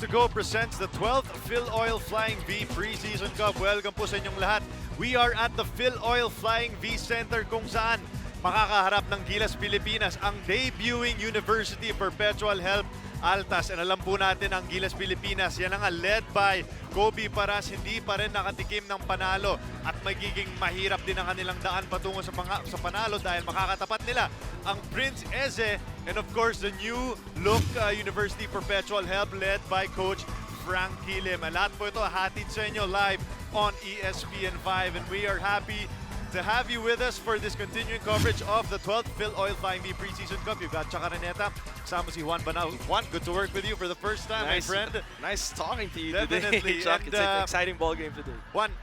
to Go presents the 12th Filoil Flying V Preseason Cup. Welcome po sa inyong lahat. We are at the Filoil Flying V Center kung saan makakaharap ng Gilas, Pilipinas ang debuting University Perpetual Help Altas. And alam po natin ang Gilas, Pilipinas, yan ang led by Kobe Paras, hindi pa rin nakatikim ng panalo at magiging mahirap din ang kanilang daan patungo sa panalo dahil makakatapat nila ang Prince Eze and of course the new look University Perpetual Help led by Coach Frank Kilim. Lahat po ito hatid sa inyo live on ESPN5 and we are happy to have you with us for this continuing coverage of the 12th Filoil Flying V Preseason Cup. You've got Chakaraneta, kasama si Juan Banao. Juan, good to work with you for the first time, my friend. Nice talking to you Definitely. today, Chuck. And, It's an exciting ball game today. Juan,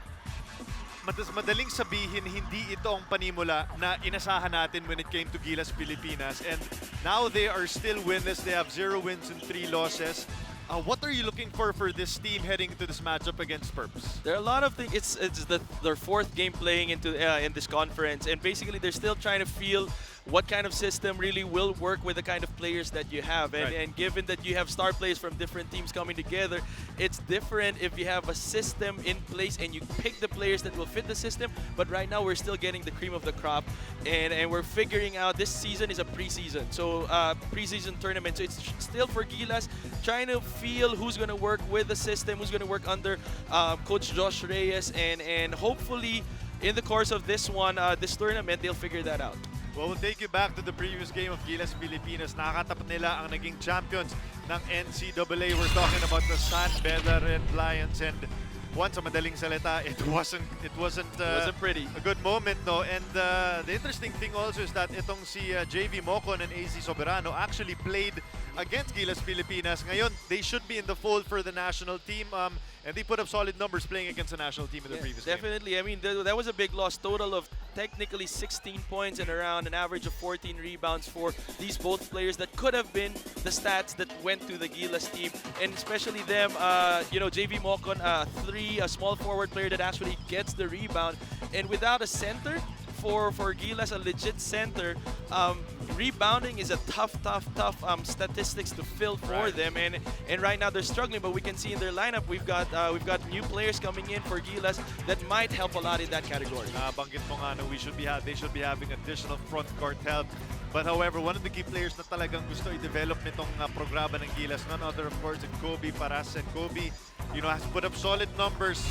madaling sabihin, hindi ito ang panimula na inasahan natin when it came to Gilas, Pilipinas. And now they are still winless. They have 0 wins and 3 losses. What are you looking for this team heading into this matchup against Perps? There are a lot of things. It's their fourth game playing in this conference, and basically they're still trying to feel what kind of system really will work with the kind of players that you have. And given that you have star players from different teams coming together, it's different if you have a system in place and you pick the players that will fit the system. But right now we're still getting the cream of the crop, and we're figuring out this season is a preseason. So preseason tournament. So it's still for Gilas trying to feel who's going to work with the system, who's going to work under Coach Josh Reyes, and hopefully in the course of this this tournament, they'll figure that out. Well, we'll take you back to the previous game of Gilas, Pilipinas. Nakakatapat nila ang naging champions ng NCAA. We're talking about the San Beda Red Lions, and once sa madaling salita, it wasn't pretty. A good moment, no? And the interesting thing also is that itong si JV Mocon and AZ Soberano actually played against Gilas, Pilipinas. Ngayon, they should be in the fold for the national team. And they put up solid numbers playing against the national team in the previous game. Definitely. I mean, that was a big loss. Total of technically 16 points and around an average of 14 rebounds for these both players that could have been the stats that went to the Gilas team. And especially them, JV Mocon, a small forward player that actually gets the rebound. And without a center, for Gilas, a legit center, rebounding is a tough statistics to fill for them, and right now they're struggling. But we can see in their lineup we've got new players coming in for Gilas that might help a lot in that category. Banggit mo nga na they should be having additional front court help. But however, one of the key players na talagang gusto i-develop nitong programa ng Gilas, none other of course than Kobe Paras. And Kobe, has put up solid numbers.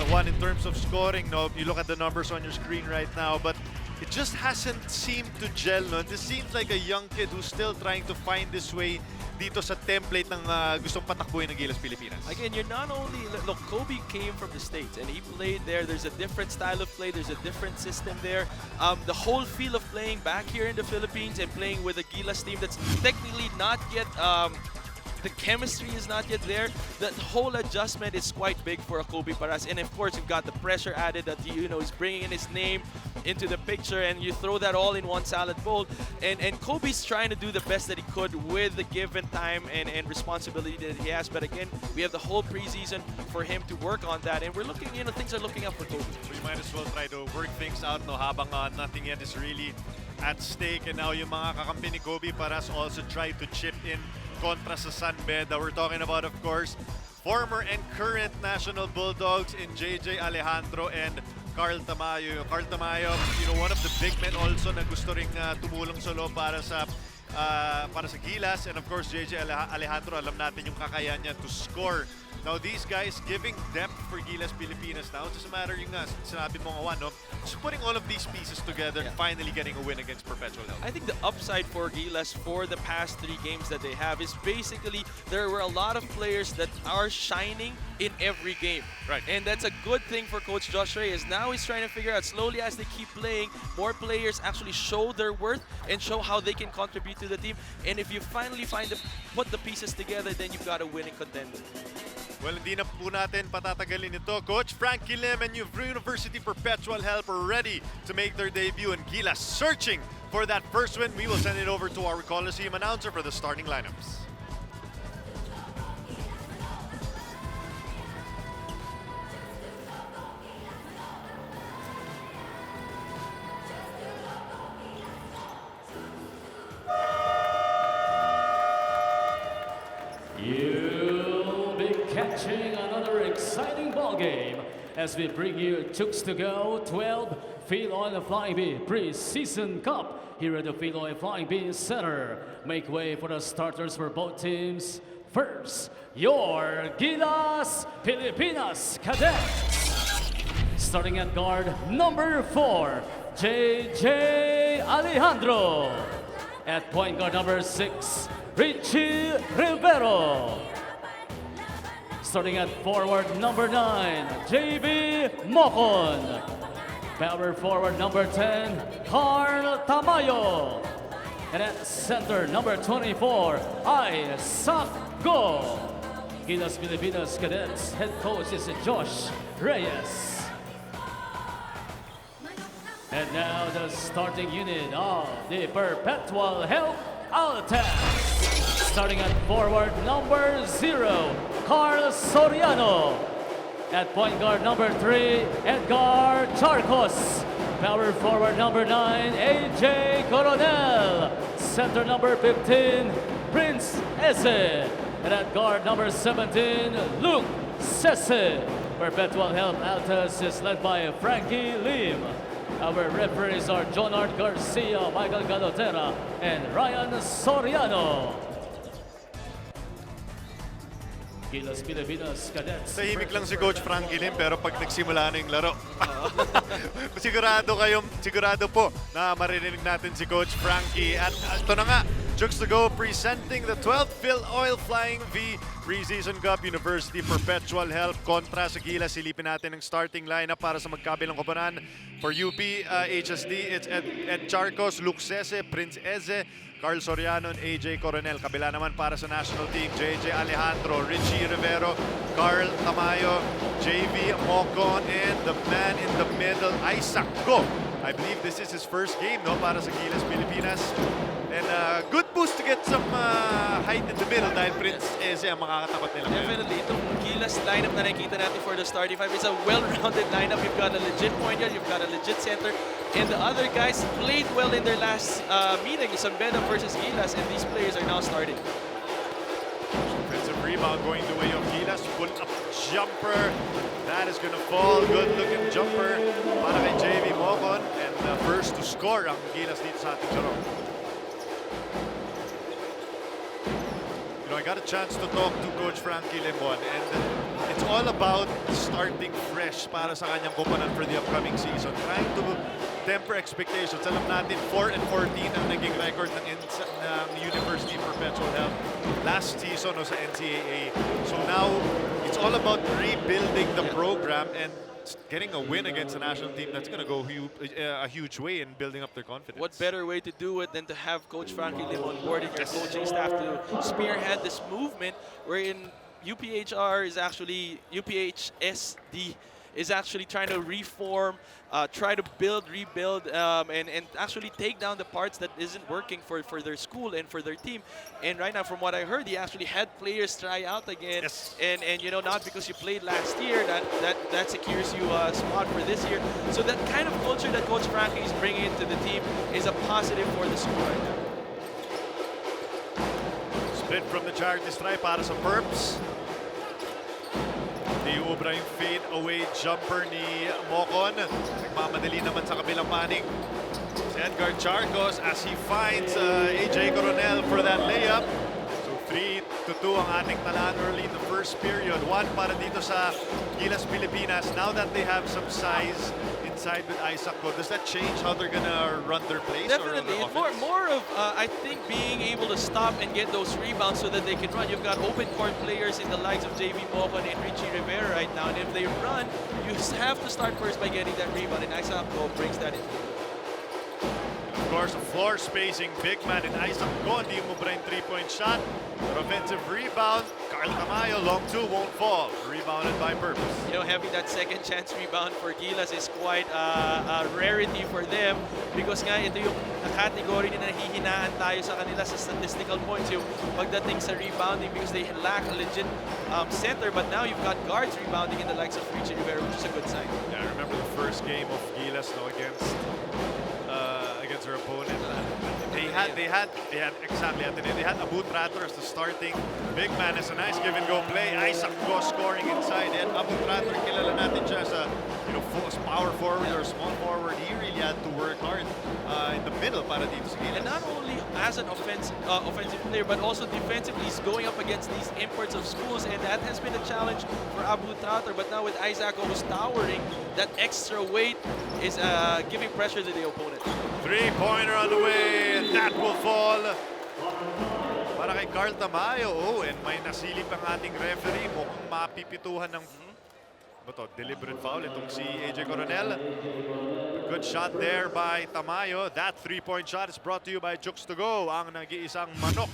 One in terms of scoring. No, you look at the numbers on your screen right now, but it just hasn't seemed to gel. No, this seems like a young kid who's still trying to find this way dito sa template ng gustong patakbuhin ng Gilas, Pilipinas. Again, you're not only look. Kobe came from the States and he played there. There's a different style of play. There's a different system there. The whole feel of playing back here in the Philippines and playing with a Gilas team that's technically not yet. The chemistry is not yet there. The whole adjustment is quite big for a Kobe Paras, and of course you've got the pressure added that is bringing in his name into the picture, and you throw that all in one salad bowl. And Kobe's trying to do the best that he could with the given time and responsibility that he has. But again, we have the whole preseason for him to work on that, and we're looking, things are looking up for Kobe. So you might as well try to work things out, no, habang nothing yet is really at stake. And now yung mga kakampi ni Kobe Paras also try to chip in kontra sa San Beda. We're talking about, of course, former and current National Bulldogs in JJ Alejandro and Carl Tamayo. Carl Tamayo, one of the big men also na gusto ring tumulong sa loob para sa Gilas. And of course, JJ Alejandro, alam natin yung kakayahan niya to score. Now, these guys giving depth for Gilas, Pilipinas now. It's just a matter yung sinabi mo nga, no? Just putting all of these pieces together and finally getting a win against Perpetual Help. I think the upside for Gilas for the past 3 games that they have is basically there were a lot of players that are shining in every game. Right. And that's a good thing for Coach Josh Reyes. Now he's trying to figure out slowly as they keep playing, more players actually show their worth and show how they can contribute to the team. And if you finally put the pieces together, then you've got a winning contender. Well, hindi na po natin patatagalin ito. Coach Frank Kilim and University Perpetual Help are ready to make their debut, and Gilas searching for that first win. We will send it over to our Coliseum announcer for the starting lineups. You as we bring you Chooks to Go 12 Filoil Flying Bee Preseason Cup here at the Filoil Flying Bee Center. Make way for the starters for both teams. First, your Gilas Pilipinas Cadets. Starting at guard number 4, JJ Alejandro. At point guard number 6, Richie Rivero. Starting at forward number 9, JB Mocon. Power forward number 10, Carl Tamayo. And at center number 24, Isaac Go. Gilas Pilipinas Cadets head coach is Josh Reyes. And now the starting unit of the Perpetual Health Altas. Starting at forward number 0, Carl Soriano. At point guard number 3, Edgar Charcos. Power forward number 9, AJ Coronel. Center number 15, Prince Eze. And at guard number 17, Luke Sese. Perpetual Health Altas is led by Frankie Lim. Our referees are Jonard Garcia, Michael Galotera, and Ryan Soriano. Gilas Pilipinas Cadets. Tahimik lang si Coach Frankie Lim, pero pag nagsimula na yung laro, sigurado po na maririnig natin si Coach Frankie. At ito na nga, Chooks to Go presenting the 12th Filoil Flying V Preseason Cup University Perpetual Health kontra sa Gilas. Silipin natin ang starting lineup para sa magkabilang koponan. For UPHSD, it's Ed Charcos, Luke Sese, Prince Eze, Carl Soriano, and AJ Coronel. Kabila naman para sa national team, JJ Alejandro, Richie Rivero, Carl Tamayo, JV Mocon, and the man in the middle, Isaac Go. I believe this is his first game, no, para sa Gilas Pilipinas. And good boost to get some height in the middle dahil Prince Eze ang makakatapat nila. Definitely. Itong Gilas lineup na nakikita natin for the starting five is a well-rounded lineup. You've got a legit point guard, you've got a legit center, and the other guys played well in their last meeting, Isambeda versus Gilas, and these players are now starting. Offensive rebound going the way of Gilas. Pull up jumper. That is going to fall. Good-looking jumper para kay JV Mocon. And first to score ang Gilas dito sa ating laro. You know, I got a chance to talk to Coach Frankie Limon, and it's all about starting fresh para sa kanyang koponan for the upcoming season. Trying to temper expectations. Alam natin, 4-14 ang naging record ng University Perpetual Health last season o sa NCAA. So now, it's all about rebuilding the program and getting a win against a national team that's going to go a huge way in building up their confidence. What better way to do it than to have Coach Frankie Lim on board and your coaching staff to spearhead this movement wherein UPHR is actually, UPHSD is actually trying to reform, try to rebuild, and actually take down the parts that isn't working for their school and for their team. And right now, from what I heard, he actually had players try out again. Yes. And you know, not because you played last year, that secures you a spot for this year. So that kind of culture that Coach Frankie is bringing into the team is a positive for the school right now. Split from the charity stripe para sa Perps. Diubra yung fade away jumper ni Mocon. Nagmamadali naman sa kabilang panig. Si Edgar Charcos as he finds AJ Coronel for that layup. So 3-2 ang ating talaan early in the first period. 1 para dito sa Gilas Pilipinas. Now that they have some size inside with Isaac Go, does that change how they're gonna run their plays? Definitely. Or on the More of, I think, being able to stop and get those rebounds so that they can run. You've got open court players in the likes of JV Mocon and Richie Rivera right now, and if they run, you have to start first by getting that rebound, and Isaac Go brings that in. Of course, a floor spacing big man in Isaac Go. Hindi umubra yung 3-point shot. But offensive rebound, Carl Tamayo, long 2 won't fall. Rebounded by Purpose. You know, having that second chance rebound for Gilas is quite a rarity for them because nga ito yung category na nahihinaan tayo sa kanila sa statistical points, yung pagdating sa rebounding because they lack a legit center, but now you've got guards rebounding in the likes of Richie Rivera, which is a good sign. Yeah, I remember the first game of Gilas against against their opponent. They had exactly Ateneo. They had Abu Trator as the starting big man. It's a nice give and go play. Isaac Go scoring inside. And Abu Trator, kilala natin siya as a power forward or small forward. He really had to work hard in the middle para dito sa Gilas. And not only as an offensive player, but also defensively, he's going up against these imports of schools, and that has been a challenge for Abu Trator. But now with Isaac who's towering, that extra weight is giving pressure to the opponent. Three-pointer on the way, and that will fall. Para kay Carl Tamayo. Oh, and may nasilip ang ating referee. Mukhang mapipituhan ng deliberate foul itong si AJ Coronel. Good shot there by Tamayo. That three-point shot is brought to you by Jukes to Go, ang nag-iisang manok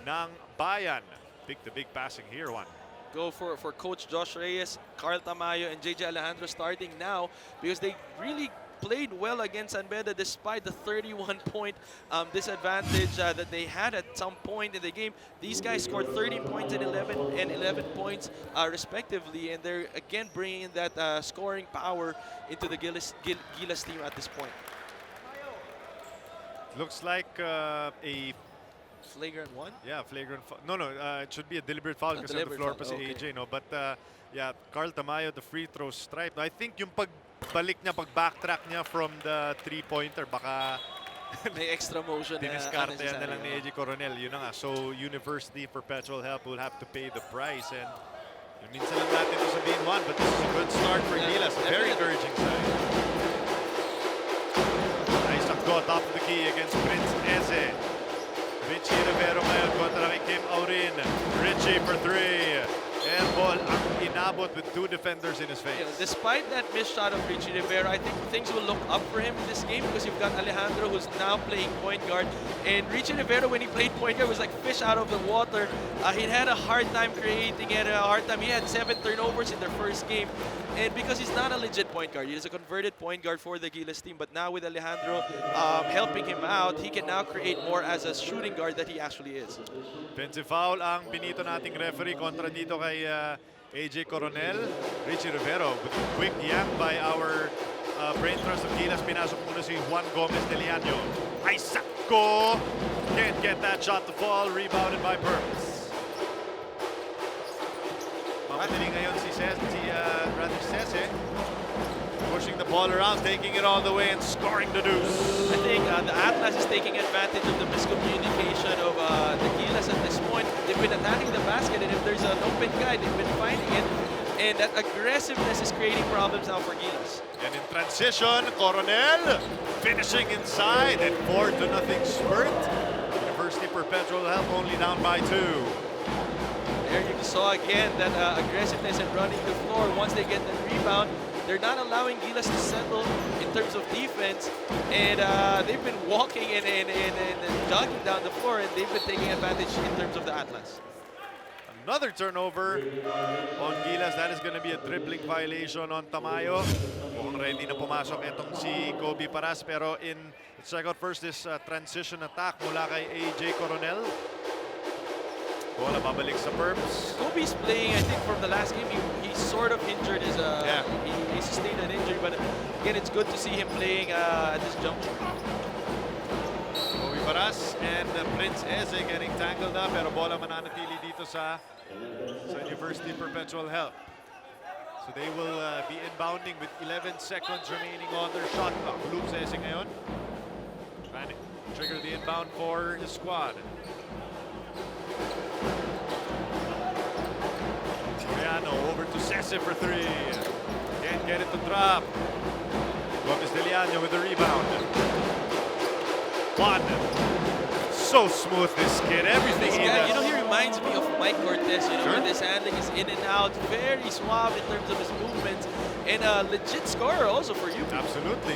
ng bayan. Pick the big passing here, one. Go for Coach Josh Reyes, Carl Tamayo, and JJ Alejandro starting now because they really played well against San Beda despite the 31-point disadvantage that they had at some point in the game. These guys scored 13 points and 11 points respectively, and they're again bringing that scoring power into the Gilas team at this point. Looks like a flagrant one? Yeah, flagrant foul. No, it should be a deliberate foul because on the floor pa si AJ, no? But yeah, Carl Tamayo, the free throw stripe. I think yung pagbalik niya, pag-backtrack niya from the three-pointer, baka may extra motion diniskarte yan na lang ni AJ Coronel. Yun na nga. So, University Perpetual Help will have to pay the price. And minsan lang natin ito sabihin, Juan, but this is a good start for Gilas. A very encouraging side. Nice go, top of the key against Prince Eze. Richie Rivero ngayon kontra kay Kim Aurin. Richie for three. And ball ang inabot with two defenders in his face. Yeah, despite that missed shot of Richie Rivero, I think things will look up for him in this game because you've got Alejandro who's now playing point guard. And Richie Rivero, when he played point guard, was like fish out of the water. He had a hard time creating, he had 7 turnovers in their first game. And because he's not a legit point guard, he's a converted point guard for the Gilas team. But now with Alejandro helping him out, he can now create more as a shooting guard that he actually is. Offensive foul ang pinito nating referee kontra dito kay AJ Coronel. Richie Rivero with a quick yank by our brain trust of Gilas. Pinasok muna si Juan Gomez de Leaño. Isaac Go! Can't get that shot to fall. Rebounded by Perms. Mamatiling ngayon si Cese. Pushing the ball around, taking it all the way and scoring the deuce. I think the Atlas is taking advantage of the miscommunication of the Gilas at this point. They've been attacking the basket, and if there's an open guy, they've been finding it. And that aggressiveness is creating problems now for Gilas. And in transition, Coronel finishing inside and 4-0 spurt. University Perpetual Help only down by 2. There you saw again that aggressiveness and running the floor. Once they get the rebound, they're not allowing Gilas to settle in terms of defense, and they've been walking and jogging down the floor, and they've been taking advantage in terms of the Atlas. Another turnover on Gilas. That is going to be a dribbling violation on Tamayo. Mukhang ready na pumasok itong si Kobe Paras, pero let's check out first this transition attack mula kay AJ Coronel. Bola babalik sa Perms. Kobe's playing, I think, from the last game. He sort of injured his. He sustained an injury, but again, it's good to see him playing at this juncture. Kobe Paras and Prince Eze getting tangled up, pero bola mananatili dito sa University Perpetual Help. So they will be inbounding with 11 seconds remaining on their shot clock. Loops Eze ngayon. Trying to trigger the inbound for his squad. Soriano over to Cese for three. Can't get it to drop. Gomez de Leaño with the rebound. One. So smooth, this kid. Everything he does. You know, he reminds me of Mike Cortez. You know, his handling is in and out, very suave in terms of his movements, and a legit scorer also for you. Absolutely.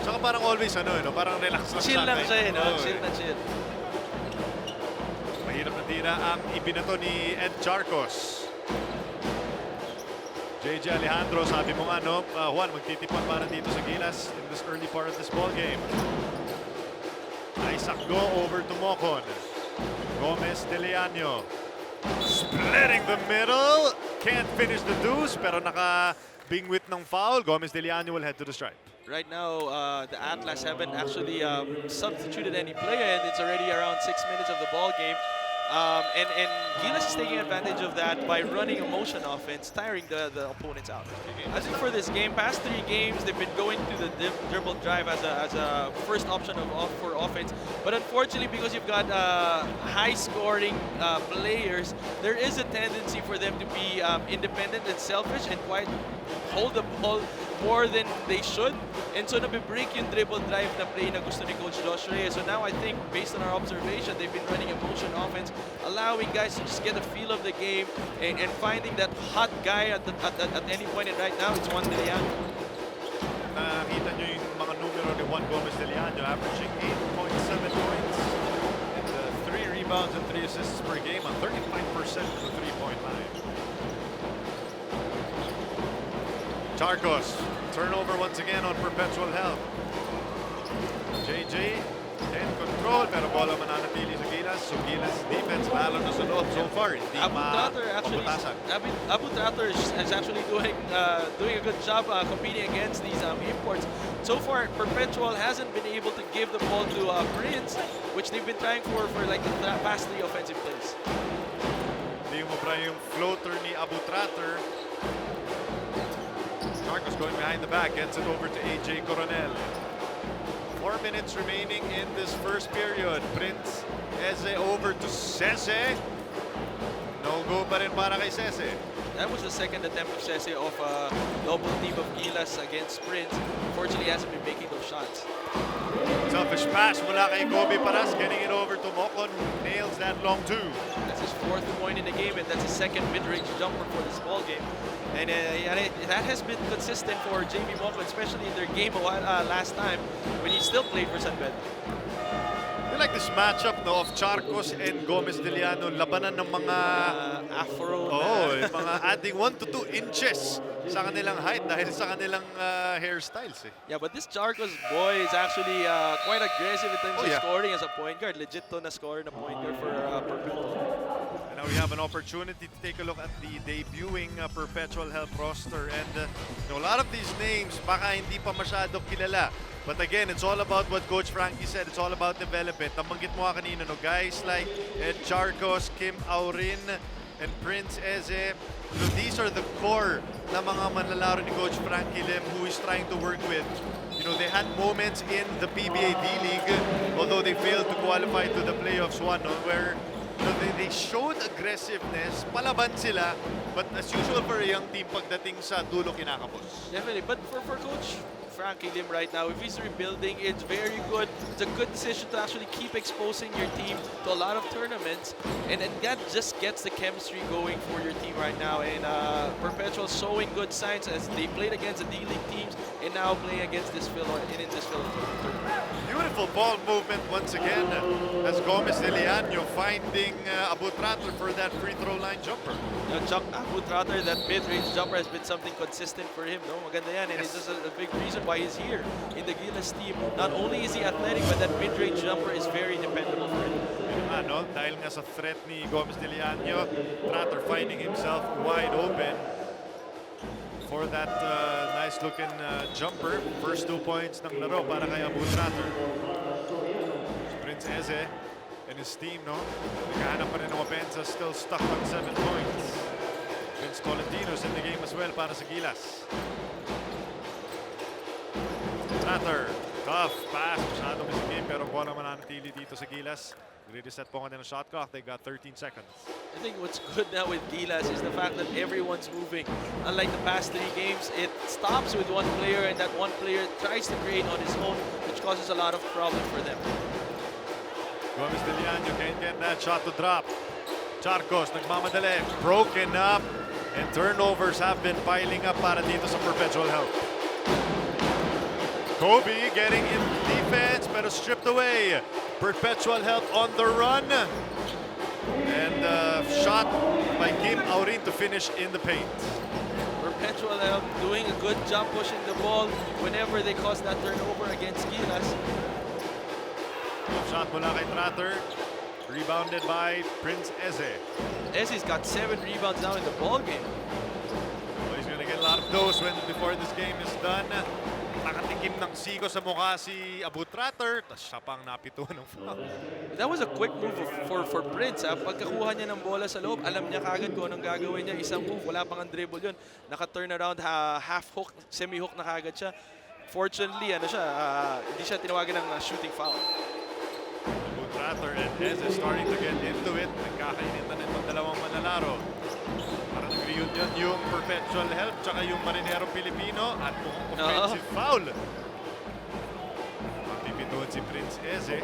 Saka parang always parang relax lang. Chill lang siya, chill na chill. Mahirap na tira ang ibinato ni Ed Charcos. JJ Alejandro, sabi mo nga, Juan, magtitipon para dito sa Gilas in this early part of this ball game. Isaac Go over to Mocon. Gomez de Leaño. Splitting the middle. Can't finish the deuce, pero bingwit ng foul. Gomez de Liano will head to the stripe. Right now, the Atlas haven't actually substituted any player, and it's already around 6 minutes of the ball game. And Gilas is taking advantage of that by running a motion offense, tiring the opponents out. I think for this game, past 3 games, they've been going to the dribble drive as a first option for offense. But unfortunately, because you've got high-scoring players, there is a tendency for them to be independent and selfish and quite hold the ball more than they should. And so nabibreak yung dribble drive na play na gusto ni Coach Josh Reyes. So now I think, based on our observation, they've been running a motion offense, allowing guys to just get a feel of the game and finding that hot guy at any point. And right now, it's Juan De Leon. Nakita nyo yung mga numero ni Juan Gomez de Leano, averaging 8.7 points and 3 rebounds and 3 assists per game on 35% from the three-point line. Charcos, turnover once again on Perpetual Health. JJ in control, pero bola mananatili sa Gilas. So Gilas defense lalo na sa loob so far. Hindi Abu Tratter is actually doing a good job competing against these imports. So far, Perpetual hasn't been able to give the ball to Prince, which they've been trying for like the past 3 offensive plays. Hindi mo bra yung floater ni Abu Tratter. Marcos going behind the back, gets it over to AJ Coronel. 4 minutes remaining in this first period. Prince Eze over to Sese. No go pa rin para kay Sese. That was the second attempt of Sese of a double team of Gilas against Prince. Unfortunately, he hasn't been making those shots. Selfish pass mula kay Kobe Paras, getting it over to Mocon, who nails that long 2. That's his 4th point in the game, and that's his 2nd mid-range jumper for this ball game. And that has been consistent for JB Mocon, especially in their game last time when he still played for San Pedro. I like this matchup no, of Charcos and Gomez de Liano. Labanan ng mga afro. Yung mga adding 1 to 2 inches sa kanilang height dahil sa kanilang hairstyles. Yeah, but this Charcos boy is actually quite aggressive in terms of scoring as a point guard. Legit to na score na point guard for Perpetual. Now we have an opportunity to take a look at the debuting Perpetual Health roster, and a lot of these names baka hindi pa masyado kilala. But again, it's all about what Coach Frankie said. It's all about development. Nabanggit mo kanina, no, guys like Ed Charcos, Kim Aurin, and Prince Eze. These are the core na mga manlalaro ni Coach Frankie Lim, who is trying to work with. They had moments in the PBA D-League, although they failed to qualify to the playoffs one, where they showed aggressiveness, palaban sila, but as usual for a young team, pagdating sa dulo kinakapos. Definitely, but for Coach Frankie Lim right now, if he's rebuilding, it's very good. It's a good decision to actually keep exposing your team to a lot of tournaments, and that just gets the chemistry going for your team right now. And Perpetual showing good signs as they played against the D-League teams and now playing against this Filoil tournament. Beautiful ball movement once again as Gomez de Leano finding Abu Tratter for that free throw line jumper. Abu Tratter, that mid-range jumper has been something consistent for him. No? Maganda yan, and it's just a big reason why he's here in the Gilas team. Not only is he athletic, but that mid-range jumper is very dependable for him. Dahil nga sa threat ni Gomez de Leano, Tratter finding himself wide open for that nice-looking jumper. First 2 points ng laro para kay Abu Tratter. Prince Eze and his team, naghahanap pa rin ng opensa, still stuck on 7 points. Vince Tolentino's in the game as well para sa Gilas. Tratter, tough pass. Masyado sa game, pero bola mananatili dito sa Gilas. Reset po ng shot clock. They got 13 seconds. I think what's good now with Gilas is the fact that everyone's moving. Unlike the past 3 games, it stops with one player, and that one player tries to create on his own, which causes a lot of problems for them. Gomez de Leano can't get that shot to drop. Charcos nagmamadali, broken up, and turnovers have been piling up para dito sa Perpetual Health. Kobe getting in defense, pero stripped away. Perpetual Health on the run. And shot by Kim Aurin to finish in the paint. Perpetual Health doing a good job pushing the ball whenever they cause that turnover against Gilas. Shot mula kay Tratter. Rebounded by Prince Eze. Eze's got 7 rebounds now in the ball game. Well, he's going to get a lot of those when before this game is done. Nakatikim ng siko sa mukha si Abutrater, tapos siya pang napituan ng foul. That was a quick move for Prince. Pagkakuha niya ng bola sa loob, alam niya kagad kung anong gagawin niya. Isang move, wala pang ang dribble yun. Naka-turn around, half hook, semi-hook na kagad siya. Fortunately, hindi siya tinawagan ng shooting foul. Abutrater and Eze starting to get into it. Nagkakainitan itong dalawang manlalaro. Parang nag-reunion yung Perpetual Help tsaka yung Marinero Pilipino at mukhang offensive foul. Pipituan si Prince Eze.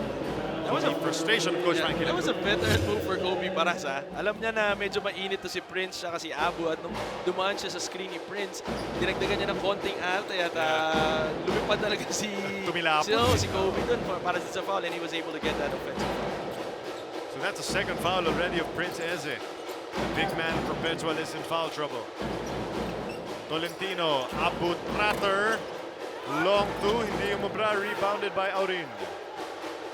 That was a frustration of Coach Frankie. That was a veteran move for Kobe Paras. Alam niya na medyo mainit to si Prince tsaka si Abu at nung dumaan siya sa screen ni Prince, dinagdagan niya ng konting arte at lumipad talaga si Kobe dun para sa foul and he was able to get that offensive foul. So that's a second foul already of Prince Eze. The big man Perpetual is in foul trouble. Tolentino, Abutrater, long two, hindi umubra, rebounded by Aurin.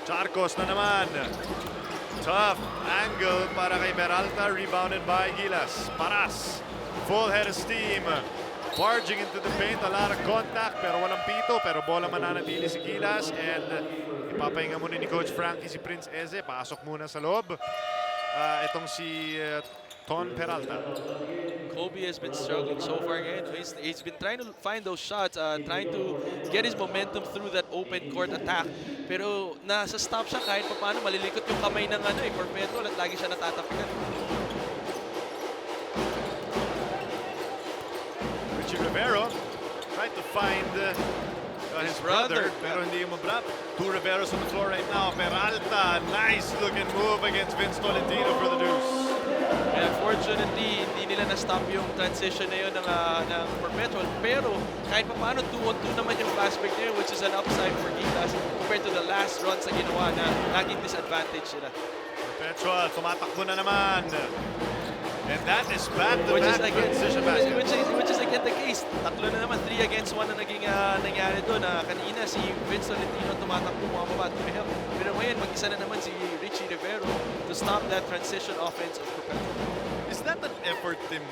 Charcos na naman. Tough angle para kay Peralta, rebounded by Gilas. Paras, full head of steam. Barging into the paint, a lot of contact, pero walang pito, pero bola mananatili si Gilas. And ipapahinga muna ni Coach Frankie si Prince Eze, pasok muna sa loob. Itong si Ton Peralta. Kobe has been struggling so far ngayon. He's been trying to find those shots, trying to get his momentum through that open court attack. Pero nasa stop siya kahit pa paano malilikot yung kamay ng Perpetual at lagi siya natatapikan. Richie Rivero tried to find his brother, pero hindi umubra. Two Riveros on the floor right now. Peralta, nice looking move against Vince Tolentino for the deuce. And unfortunately, hindi nila na-stop yung transition na yun ng Perpetual. Pero kahit pa paano, 2-on-2 naman yung fast break na yun, which is an upside for Gilas compared to the last runs na ginawa na naging disadvantage sila. Perpetual, tumatakbo na naman. And that is back-to-back transition basket. Which is again the case. Tatlo na naman, 3 against 1 na naging nangyari doon. Kanina si Vince Tolentino tumatakbo, bumababa to help. Pero ngayon, mag-isa na naman si Richie Rivero to stop that transition offense of Perpetual. Is that an effort thing,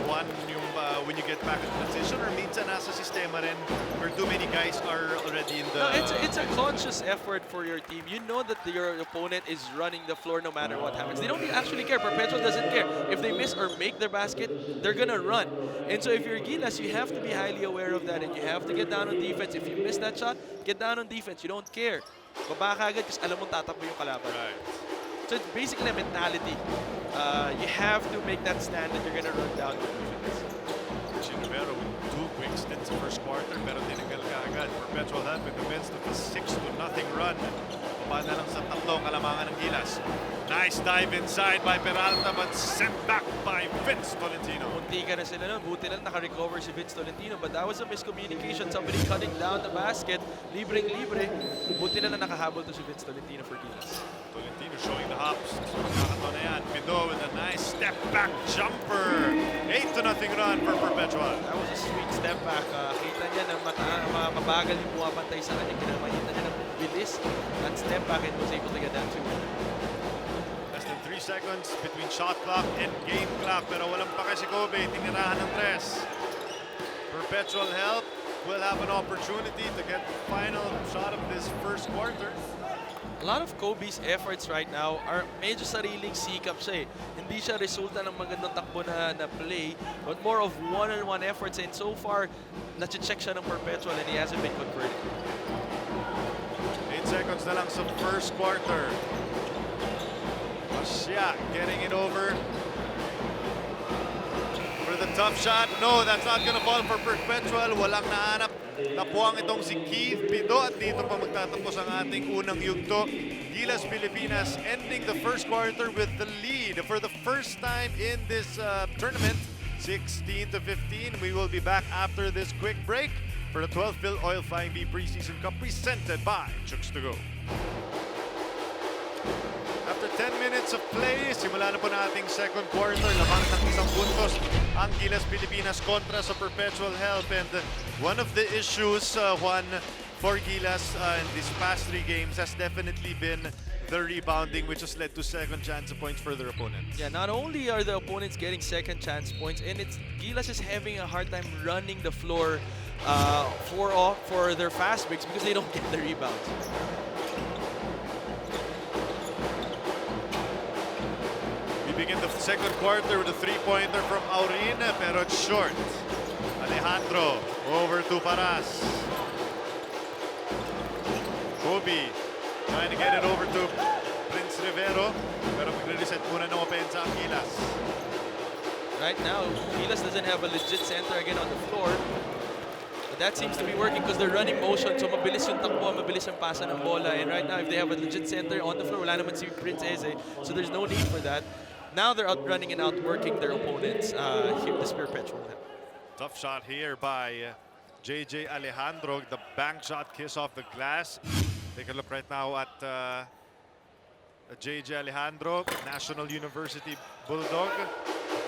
Juan, yung, when you get back in transition, or minsan nasa sistema rin where too many guys are already in the... No, it's a conscious effort for your team. You know that your opponent is running the floor no matter what happens. They don't actually care. Perpetual doesn't care. If they miss or make their basket, they're gonna run. And so if you're Gilas, you have to be highly aware of that and you have to get down on defense. If you miss that shot, get down on defense. You don't care. Baba ka agad kasi alam mong tatakbo yung kalaban. Right. So it's basically a mentality. You have to make that stand that you're gonna run down your defense. Richie Rivero with 2 quick stints in first quarter, pero tinanggal ka agad. Perpetual Help in the midst of a 6-0 run. Baba na lang sa tatlong kalamangan ng Gilas. Nice dive inside by Peralta, but sent back by Vince Tolentino. Munti ka na sila nun. Buti na naka-recover si Vince Tolentino. But that was a miscommunication. Somebody cutting down the basket. Libreng-libre. Buti na nakahabol to si Vince Tolentino for Gilas. Tolentino showing the hops. Nakakataon na yan. Pido with a nice step back jumper. 8-0 run for Perpetual. That was a sweet step back. Kita niya na mabagal yung pumapantay sa kanya. Kinamahitan niya ng bilis. That step back and was able to get that too. Less than 3 seconds between shot clock and game clock. Pero walang pa kasi Kobe. Tinirahan ng 3. Perpetual Help will have an opportunity to get the final shot of this first quarter. A lot of Kobe's efforts right now are medyo sariling sikap siya eh. Hindi siya resulta ng magandang takbo na play, but more of one-on-one efforts. And so far, nache-check siya ng Perpetual and he hasn't been converted. 8 seconds na lang sa first quarter. Masya getting it over for the tough shot. No, that's not gonna fall for Perpetual. Walang nahanap. Napuwang itong si Keith Pido at dito pa magtatapos ang ating unang yugto. Gilas Pilipinas ending the first quarter with the lead for the first time in this tournament, 16-15. We will be back after this quick break for the 12th Filoil Flying V Preseason Cup presented by Chooks to Go. After 10 minutes of play, simula na po na ating second quarter. Labanan ng 1 puntos ang Gilas Pilipinas kontra sa Perpetual Help. And one of the issues, Juan, for Gilas in these past 3 games has definitely been the rebounding, which has led to second chance points for their opponents. Yeah, not only are the opponents getting second chance points, and it's Gilas is having a hard time running the floor for their fast breaks because they don't get the rebounds. We begin the second quarter with a three-pointer from Aurin, pero it's short. Alejandro over to Paras. Kobe trying to get it over to Prince Rivero, pero magre-reset muna ng opensa ang Gilas. Right now, Gilas doesn't have a legit center again on the floor. But that seems to be working because they're running motion, so mabilis yung takbo, mabilis yung pasa ng bola. And right now, if they have a legit center on the floor, wala naman si Prince Eze, so there's no need for that. Now they're outrunning and outworking their opponents here this Perpetual. Tough shot here by JJ Alejandro. The bank shot kiss off the glass. Take a look right now at JJ Alejandro, National University Bulldog.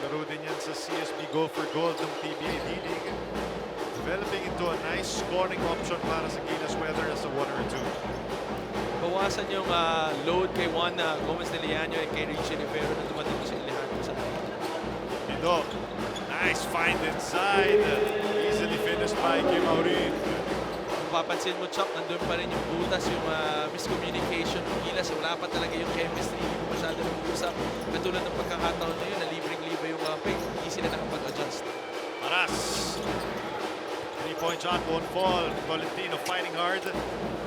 Laro din yan sa CSB Go for Gold ng PBA D-League. Developing into a nice scoring option para sa Gilas, whether as a 1 or 2. Bawasan yung load kay Juan Gomez de Leano and kay Richie Rivero na dumating si Alejandro sa Dido, nice find inside. Easily finished by Kim Aurin. Kung papansin mo, Chuck, nandun pa rin yung butas, yung miscommunication ng Gilas. Wala pa talaga yung chemistry, hindi masyado nag-usap. Katulad ng pagkakataon na yun, na libreng-libre yung pace, hindi sila nakapag-adjust. Paras. Three-point shot won't fall. Tolentino fighting hard.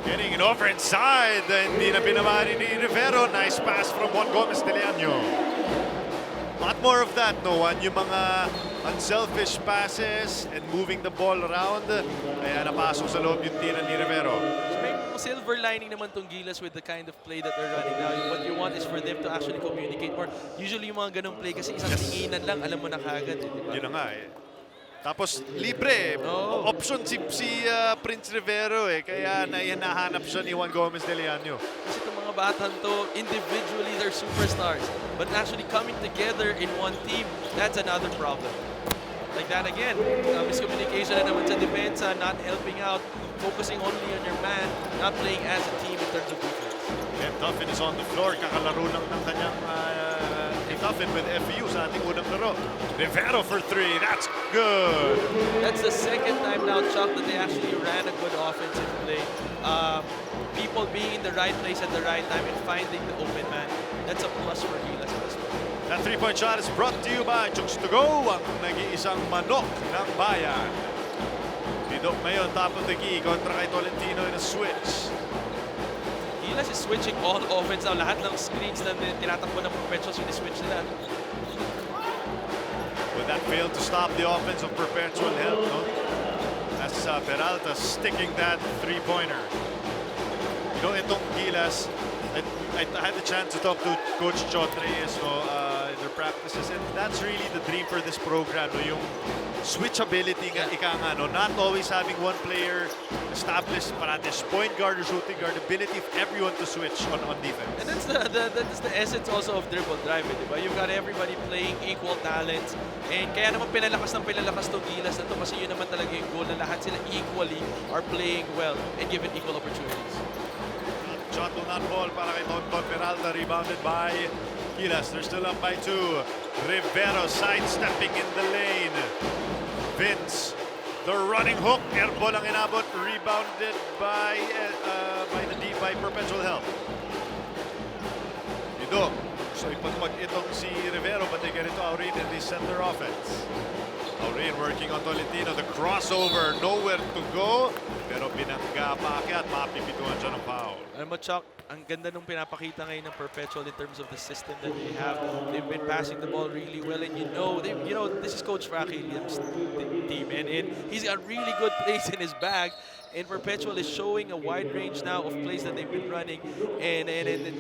Getting it over inside. Hindi na pinamari ni Rivero. Nice pass from Juan Gomez de Leano. Lot more of that, no one. Yung mga unselfish passes and moving the ball around. Kaya napasok sa loob yung tira ni Rivero. So may silver lining naman tong Gilas with the kind of play that they're running now. What you want is for them to actually communicate more. Usually yung mga ganong play kasi isang tinginan lang, alam mo na kagad. Diba? Yun na nga eh. Tapos libre, option si Prince Rivero eh, kaya nahanap siya ni Juan Gomez de Leano. Kasi itong mga batang to, individually they're superstars. But actually coming together in one team, that's another problem. Like that again, miscommunication na naman sa depensa, not helping out, focusing only on your man, not playing as a team in terms of defense. Ken Tuffin is on the floor, kakalaro lang ng kanyang Tuffin with FU sa ating unang laro. Rivero for three, that's good. That's the second time now, Chuck, that they actually ran a good offensive play. People being in the right place at the right time and finding the open man. That's a plus for Gilas. That three-point shot is brought to you by Chooks to Go, ang nag-iisang manok ng bayan. Didok ngayon, top of the key, kontra kay Tolentino in a switch. Gilas is switching all offense now. Lahat ng screens na tinatakbo ng Perpetuals, switch nila. Would that fail to stop the offense of Perpetual help, no? That's Peralta sticking that three-pointer. You know, itong Gilas, I had the chance to talk to Coach Chot Reyes, no, in their practices, and that's really the dream for this program, no, yung switchability nga, ika nga, no, not always having one player established parates point guard or shooting guard, ability of everyone to switch on defense. And that's the essence also of dribble drive, diba? You've got everybody playing equal talents, and kaya naman pinalakas tong Gilas na to kasi yun naman talaga yung goal na lahat sila equally are playing well and given equal opportunities. Shot will not fall para kay Tonton Peralta, rebounded by Gilas. They're still up by 2. Rivero sidestepping in the lane. Vince, the running hook. Airball ang inabot, rebounded by Perpetual Help. Ido. So ipagpag itong si Rivero, but they get into Aurin in the center offense. Aurin working on Tolentino. The crossover, nowhere to go. Pero binangga pa at mapipituan siya ng foul. Alam mo, Chuck, ang ganda nung pinapakita ngayon ng Perpetual in terms of the system that they have. They've been passing the ball really well, and you know, this is Coach Frankie-Liam's team, and he's got really good plays in his bag. And Perpetual is showing a wide range now of plays that they've been running, and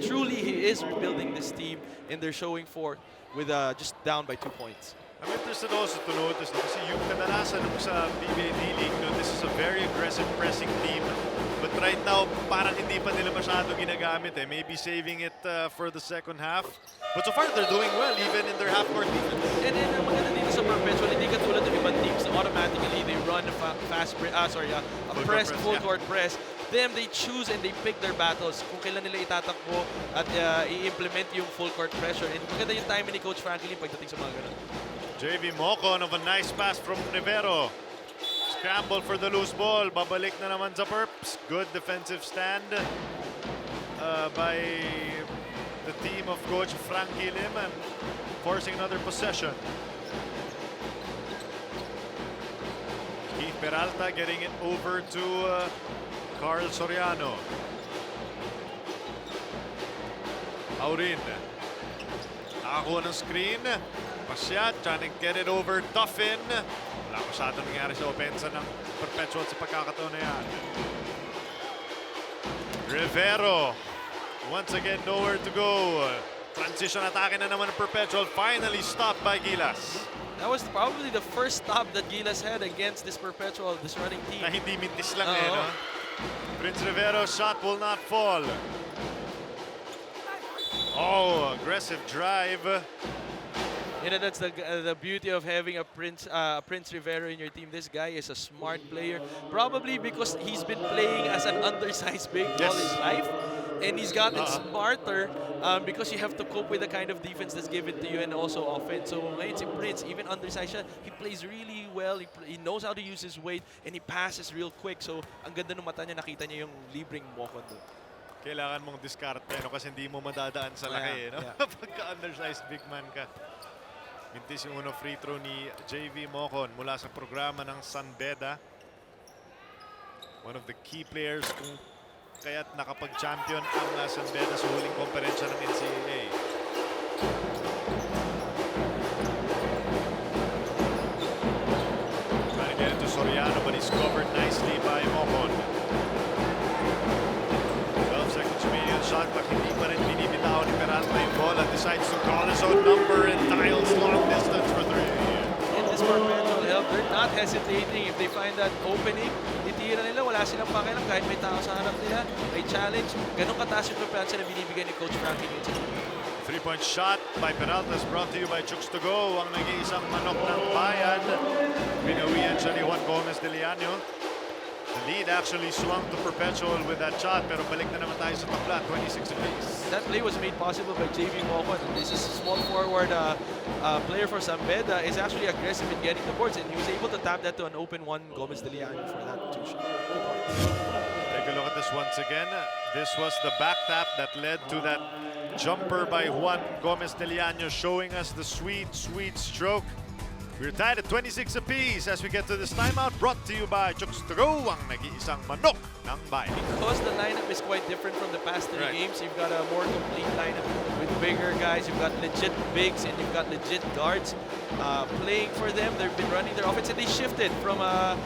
truly he is rebuilding this team, and they're showing forth with just down by 2 points. I'm interested also to notice na kasi yung kadalasan sa PBA D-League, no, this is a very aggressive pressing team. But right now, parang hindi pa nila masyado ginagamit eh. Maybe saving it for the second half. But so far, they're doing well, even in their half-court defense. And then, ang maganda dito sa Perpetual, hindi katulad ng ibang teams na automatically they run a press, full court press. them, they choose and they pick their battles. Kung kailan nila itatakbo at i-implement yung full court pressure. And maganda yung timing ni Coach Franklin pagdating sa mga ganun. JV Mocon of a nice pass from Rivero. Scramble for the loose ball. Babalik na naman sa Perps. Good defensive stand by the team of Coach Frankie Lim and forcing another possession. Keith Peralta getting it over to Carl Soriano. Aurin. Nakakuha ng screen. Pasyat, trying to get it over Duffin. Wala masyadong nangyari sa opensa ng Perpetual sa pagkakataon na yan. Rivero. Once again, nowhere to go. Transition atake na naman ng Perpetual. Finally stopped by Gilas. That was probably the first stop that Gilas had against this Perpetual, this running team. Na hindi mintis lang no? Prince Rivero's shot will not fall. Oh, aggressive drive. You know, that's the beauty of having a Prince Rivero in your team. This guy is a smart player, probably because he's been playing as an undersized big all his life, and he's gotten smarter because you have to cope with the kind of defense that's given to you and also offense. So ngayon si Prince, even undersized siya, he plays really well. He knows how to use his weight and he passes real quick. So ang ganda ng mata niya, nakita niya yung libreng Mocon doon. Kailangan mong diskarte kasi hindi mo madadaan sa laki. Pagka-undersized big man ka. Mintis yung unang free throw ni JV Mocon mula sa programa ng San Beda. One of the key players kung kaya't nakapag-champion ang San Beda sa huling komperensya ng NCAA. Trying to get it to Soriano, but he's covered nicely by Mocon. 12 seconds remaining on shot clock. Hindi pa rin binibitaw ni Peralta yung ball and decides to call his own number and tiles long distance for three. In this Perpetual help, they're not hesitating. If they find that opening, itira nila, wala silang pakialam kahit may tao sa harap nila, may challenge. Ganun kataas yung preparansa na binibigay ni Coach Frankie. Three-point shot by Peralta is brought to you by Chooks to Go, ang nag-iisang manok ng bayan. Binawian siya ni Juan Gomez de Leaño. The lead actually swung to Perpetual with that shot, pero balik na naman tayo sa tabla, 26 apiece. That play was made possible by JV Mocon. This is a small forward player for San Beda, is actually aggressive in getting the boards, and he was able to tap that to an open one Gomez de Leaño for that two-shot. Take a look at this once again. This was the back tap that led to that jumper by Juan Gomez de Leaño, showing us the sweet, sweet stroke. We're tied at 26 apiece as we get to this timeout, brought to you by Chooks to Go, ang nag-iisang manok ng bayan. Because the lineup is quite different from the past three games, you've got a more complete lineup with bigger guys, you've got legit bigs, and you've got legit guards playing for them. They've been running their offense, and they shifted from a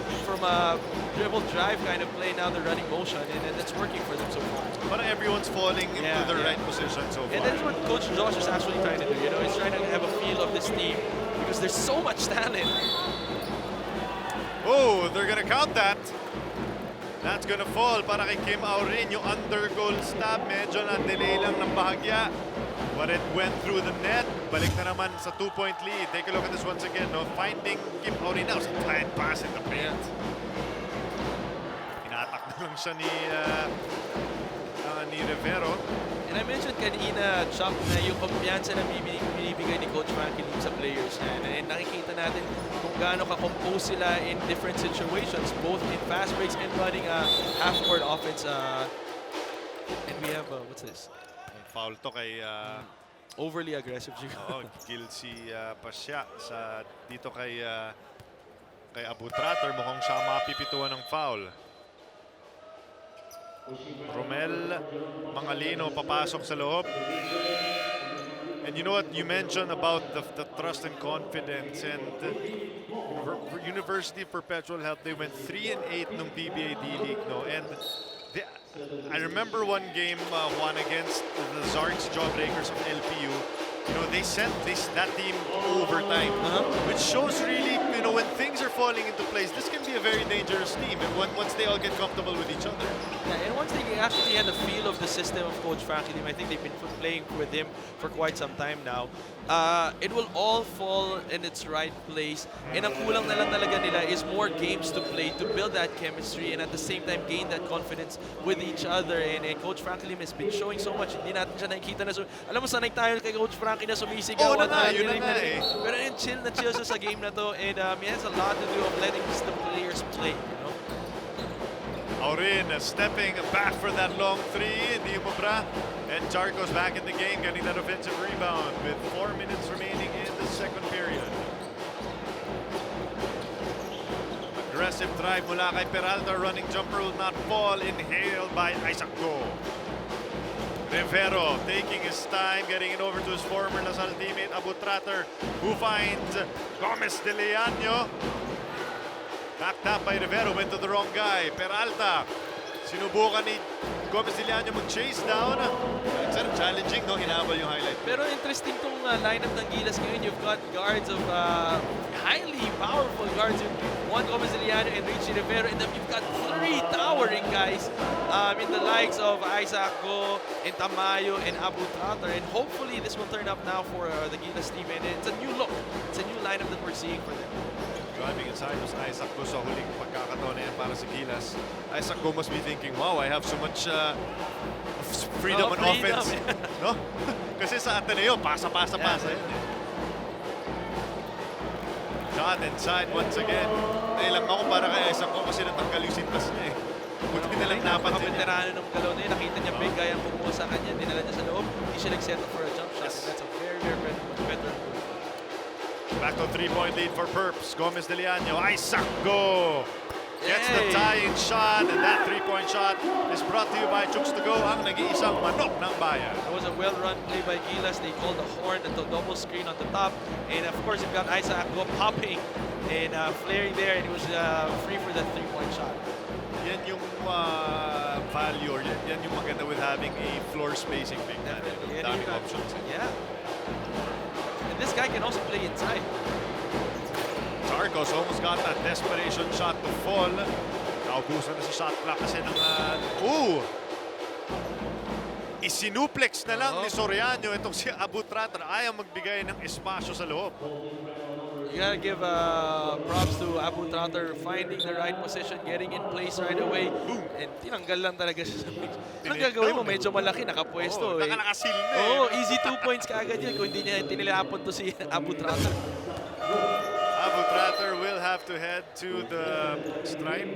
dribble drive kind of play. Now they're running motion, and that's working for them so far. But everyone's falling into the right position so far. And that's what Coach Josh is actually trying to do. You know, he's trying to have a feel of this team because there's so much talent. Oh, they're gonna count that. That's gonna fall para kay Kim Aurin. Yung under-goal stab, medyo na-delay lang ng bahagya. But it went through the net. Balik na naman sa 2-point lead. Take a look at this once again. No? Finding Kim Aurin now. It's a tight pass in the paint. Inatak na lang siya ni Rivero. And I mentioned kanina, Chuck, na yung kumpiyansa na binibigay ni Coach Frankie sa players niya. And nakikita natin kung gaano ka-compose sila in different situations, both in fast breaks and running a half-court offense. And we have, what's this? Ang foul to kay... overly aggressive siguro. Gilsey Pasya dito kay Abu Tratter. Mukhang siya mapipituan ng foul. Romel Mangalino papasok sa loob. And you know what you mentioned about the trust and confidence, and University Perpetual Health, they went 3-8 nung PBA D-League, no? And I remember one game won against the Zarks Jawbreakers of LPU. they sent that team overtime, which shows really, when things are falling into place, this can be a very dangerous team. And once they all get comfortable with each other. Yeah, and once they actually had the feel of the system of Coach Franklin, I think they've been playing with him for quite some time now. It will all fall in its right place. And ang kulang na lang talaga nila is more games to play to build that chemistry and at the same time gain that confidence with each other. And Coach Franklin has been showing so much. Hindi natin siya nakikita na alam mo, sanay tayo kay Coach Franklin na sumisigaw. Oo na, yun na nga eh. Pero yun, chill na chill siya sa game na to. And it has a lot to do of letting the players play. Aurin stepping back for that long three. Hindi umubra. And Charco's back in the game, getting that offensive rebound with 4 minutes remaining in the second period. Aggressive drive mula kay Peralta. Running jumper will not fall. Inhaled by Isaac Go. Rivero taking his time, getting it over to his former Lasal teammate Abutrater, who finds Gomez de Leaño. Backed up by Rivero, went to the wrong guy. Peralta, sinubukan ni Gomez de Leaño mag-chase down. It's challenging, no? Hinabol yung highlight. Pero interesting tong lineup ng Gilas ngayon. You've got guards of highly powerful guards. One Gomez de Leaño and Richie Rivero. And then you've got 3 towering guys in the likes of Isaac Go, and Tamayo, and Abutrater. And hopefully this will turn up now for the Gilas team. And it's a new look. It's a new lineup that we're seeing for them. Driving inside was Isaac Go sa huling pagkakataon na yan para sa Gilas. Isaac Go must be thinking, wow, I have so much freedom on offense. No? Kasi sa Ateneo, pasa-pasa yun eh. Shot inside once again. Nailang ako para kay Isaac Go kasi natanggal yung sintas niya eh. Buti nilang napansin niya. Veterano ng galaw na yun, nakita niya big guy ang bumuha sa kanya, dinala niya sa loob, hindi siya nag-set up for a jump shot. That's a very, very much better move. Back to 3-point lead for Perps. Gomez de Leaño. Isaac Go gets the tying shot, and that 3-point shot is brought to you by Chooks to Go, ang nag-iisang manok ng bayan. It was a well-run play by Gilas. They called the horn and the double screen on the top, and of course you've got Isaac Go popping and flaring there, and it was free for that 3-point shot. Yan yung value, or yan yung maganda with having a floor spacing big man. Daming options. Yeah. And this guy can also play inside. Charcos almost got that desperation shot to fall. Naubusan na sa shot clock kasi ng... Isinuplex na lang ni Soriano itong si Abutrater. Ayaw magbigay ng espasyo sa loob. You gotta give props to Abutrater finding the right position, getting in place right away. Boom! And tinanggal lang talaga siya sa mix. Anong gagawin mo? Medyo malaki, nakapwesto. Nakakasil na eh. Easy 2 points kaagad yun kung hindi niya tinilapon to si Abutrater. Abutrater will have to head to the stripe.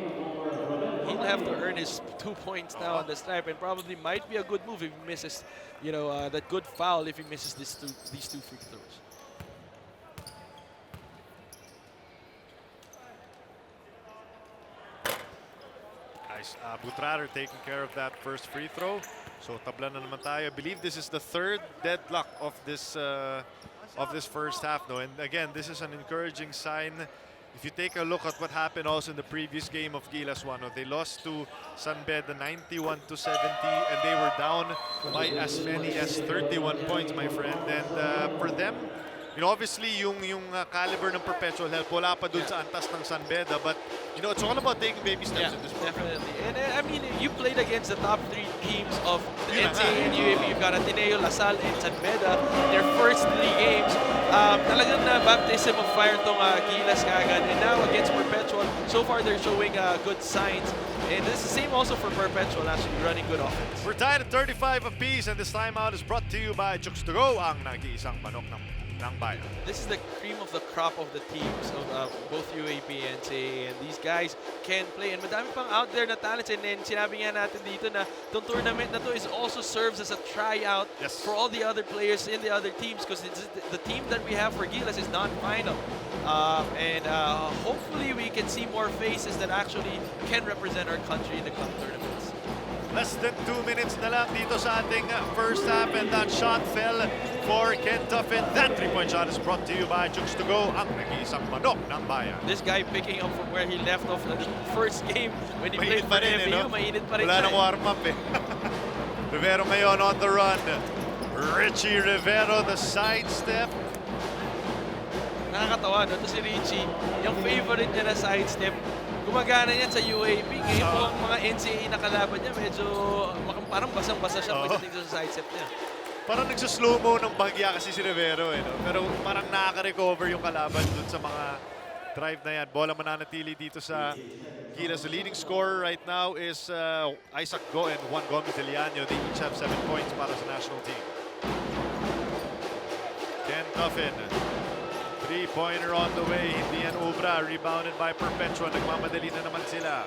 He'll have to earn his 2 points now on the stripe, and probably might be a good move if he misses, that good foul if he misses these two free throws. Abutrater taking care of that first free throw. So tabla na naman tayo. I believe this is the third deadlock of this first half. No? And again, this is an encouraging sign. If you take a look at what happened also in the previous game of Gilas 1, they lost to San Beda 91-70, and they were down by as many as 31 points, my friend. And for them, obviously yung caliber ng Perpetual Help wala pa dun sa antas ng San Beda, but it's all about taking baby steps in this point. Definitely. And I mean, you played against the top 3 teams of the NCAA and UAP. You've got Ateneo, Lasal, and San Beda. Their first 3 games, talagang na baptism of fire tong Gilas kaagad. And now against Perpetual, so far they're showing good signs. And this is the same also for Perpetual, actually running good offense. We're tied at 35 apiece, and this timeout is brought to you by Chooks to Go, ang nag-iisang manok ng bayan. This is the cream of the crop of the teams of both UAP and NCAA, and these guys can play. And madami pang out there na talents, and then sinabi nga natin dito na itong tournament na to is also serves as a tryout for all the other players in the other teams, because the team that we have for Gilas is non-final. And hopefully we can see more faces that actually can represent our country in the club tournaments. Less than 2 minutes na lang dito sa ating first half, and that shot fell for Ken Tuffin. That 3-point shot is brought to you by Chooks to Go, ang nag-iisang manok ng bayan. This guy picking up from where he left off the first game when he played for FAU, mainit pa rin Wala siya. nang warm-up eh. Rivero ngayon on the run. Richie Rivero, the sidestep. Nakakatawa, no? Ito si Richie, yung favorite niya na sidestep, gumagana yan sa UAP. Ngayon po ang mga NCAA na kalaban niya, medyo parang basang-basa siya pagdating sa sidestep niya. Parang nagsuslow-mo ng bahagya kasi si Rivero, no? Pero parang nakaka-recover yung kalaban dun sa mga drive na yan. Bola mananatili dito sa Gilas. The leading scorer right now is Isaac Go and Juan Gomez Deliano. They each have 7 points para sa national team. Ken Tuffin. Three-pointer on the way. Hindi yan ubra. Rebounded by Perpetua. Nagmamadali na naman sila.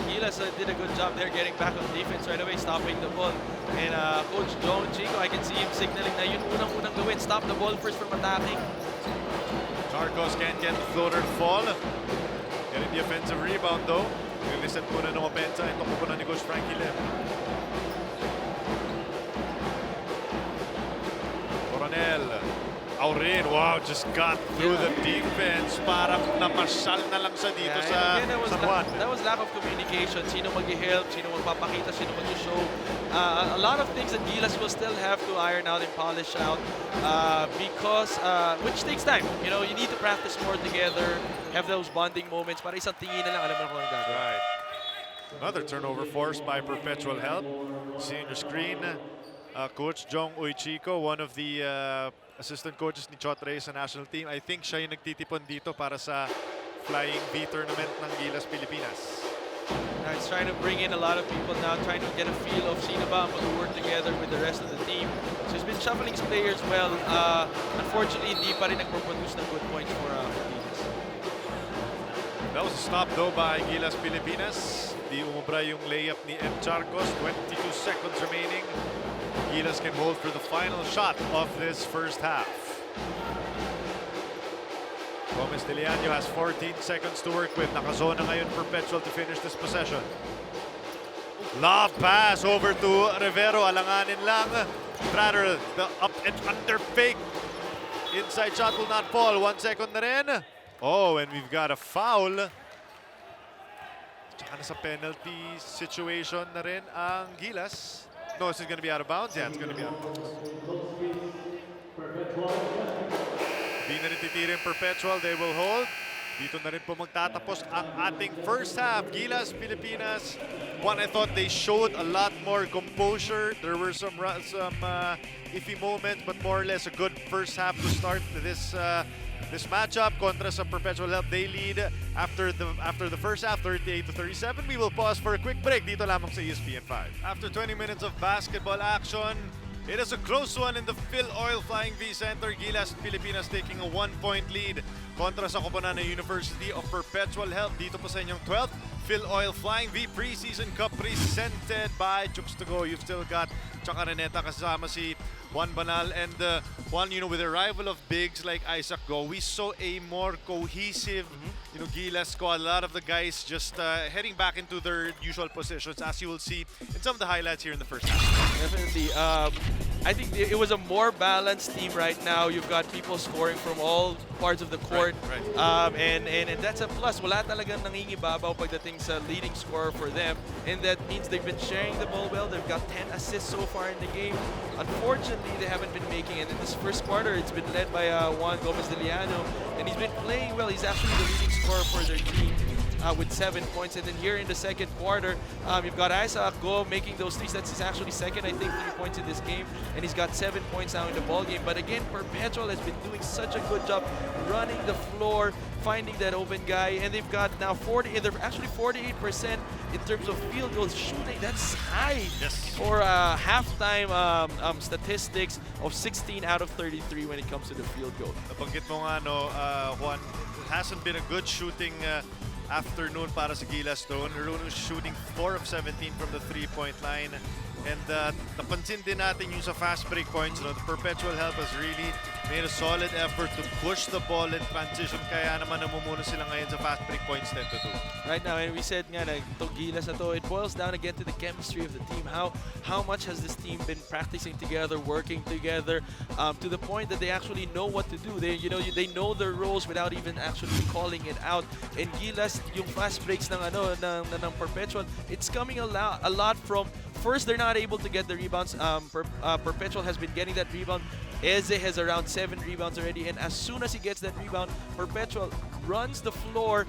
Gilas did a good job there getting back on defense right away, stopping the ball. And Coach John Chico, I can see him signaling na yun unang-unang gawin. Stop the ball first from attacking. Marcos can't get the floater to fall. Getting the offensive rebound though. Nilisan muna ng opensa. Ito po na ni Coach Frankie Lim. Coronel. Aurin, wow, just got through the defense. Parang namasyal na lang siya dito sa San Juan. That was lack of communication. Sino mag-help, sino magpapakita, sino mag-show. A lot of things that Gilas will still have to iron out and polish out because, which takes time. You know, you need to practice more together, have those bonding moments. Para isang tingin na lang, alam mo na kung anong gagawin. Right. Another turnover forced by Perpetual Help. See on your screen, Coach Jong Uychico, one of the assistant coaches ni Chotre sa national team. I think siya yung nagtitipon dito para sa Flying V tournament ng Gilas Pilipinas. He's trying to bring in a lot of people now, trying to get a feel of sino ba ang mag-work together with the rest of the team. So he's been shuffling his players well. Unfortunately, hindi pa rin nagpo-produce ng good points for Gilas. That was a stop though by Gilas Pilipinas. Di umubra yung layup ni M. Charcos. 22 seconds remaining. Gilas can hold for the final shot of this first half. Gomez Deliano has 14 seconds to work with. Nakazona ngayon Perpetual to finish this possession. Lob pass over to Rivero. Alanganin lang. Prater, the up and under fake. Inside shot will not fall. 1 second na rin. Oh, and we've got a foul. Tsaka na sa penalty situation na rin ang Gilas. No, this is going to be out of bounds. Yeah, it's going to be out of bounds. Di na rin titirin Perpetual. They will hold. Dito na rin po magtatapos ang ating first half. Gilas, Pilipinas. One, I thought they showed a lot more composure. There were some iffy moments, but more or less a good first half to start this matchup. Kontra sa Perpetual Help, they lead after the first half, 38-37. We will pause for a quick break dito lamang sa ESPN 5. After 20 minutes of basketball action, it is a close one in the Filoil Flying V Center. Gilas Pilipinas taking a 1-point lead kontra sa koponan ng University of Perpetual Help. Dito po sa inyong 12th Filoil Flying V Preseason Cup presented by Jukes to Go. You've still got Chaka Reneta kasama si Juan Banal and Juan, with the arrival of bigs like Isaac Go, we saw a more cohesive, Gilas squad. A lot of the guys just heading back into their usual positions, as you will see in some of the highlights here in the first half. Definitely. I think it was a more balanced team right now. You've got people scoring from all parts of the court. Right. And that's a plus. Wala talagang nangingibabaw pagdating sa leading scorer for them. And that means they've been sharing the ball well. They've got 10 assists so far in the game. Unfortunately, they haven't been making it. In this first quarter, it's been led by Juan Gomez Deliano. And he's been playing well. He's actually the leading scorer for their team. With 7 points. And then here in the second quarter, you've got Isaac Go making those threes. That's his actually second, I think, 3 points in this game. And he's got 7 points now in the ball game. But again, Perpetual has been doing such a good job running the floor, finding that open guy. And they've got now they're actually 48% in terms of field goals shooting. That's high for halftime statistics of 16 out of 33 when it comes to the field goal. Nabanggit mo nga, Juan, it hasn't been a good shooting afternoon para sa Gilas doon. Runo's shooting 4 of 17 from the 3-point line. And napansin din natin yung sa fast break points. The Perpetual Help has really made a solid effort to push the ball in transition, kaya naman namumuno sila ngayon sa fast break points 10-2. Right now, and we said nga na itong Gilas na to, it boils down again to the chemistry of the team. How much has this team been practicing together, working together, to the point that they actually know what to do. They know their roles without even actually calling it out. And Gilas, yung fast breaks ng ng Perpetual, it's coming a lot from first they're not able to get the rebounds. Perpetual has been getting that rebound. Eze has around 7 rebounds already, and as soon as he gets that rebound, Perpetual runs the floor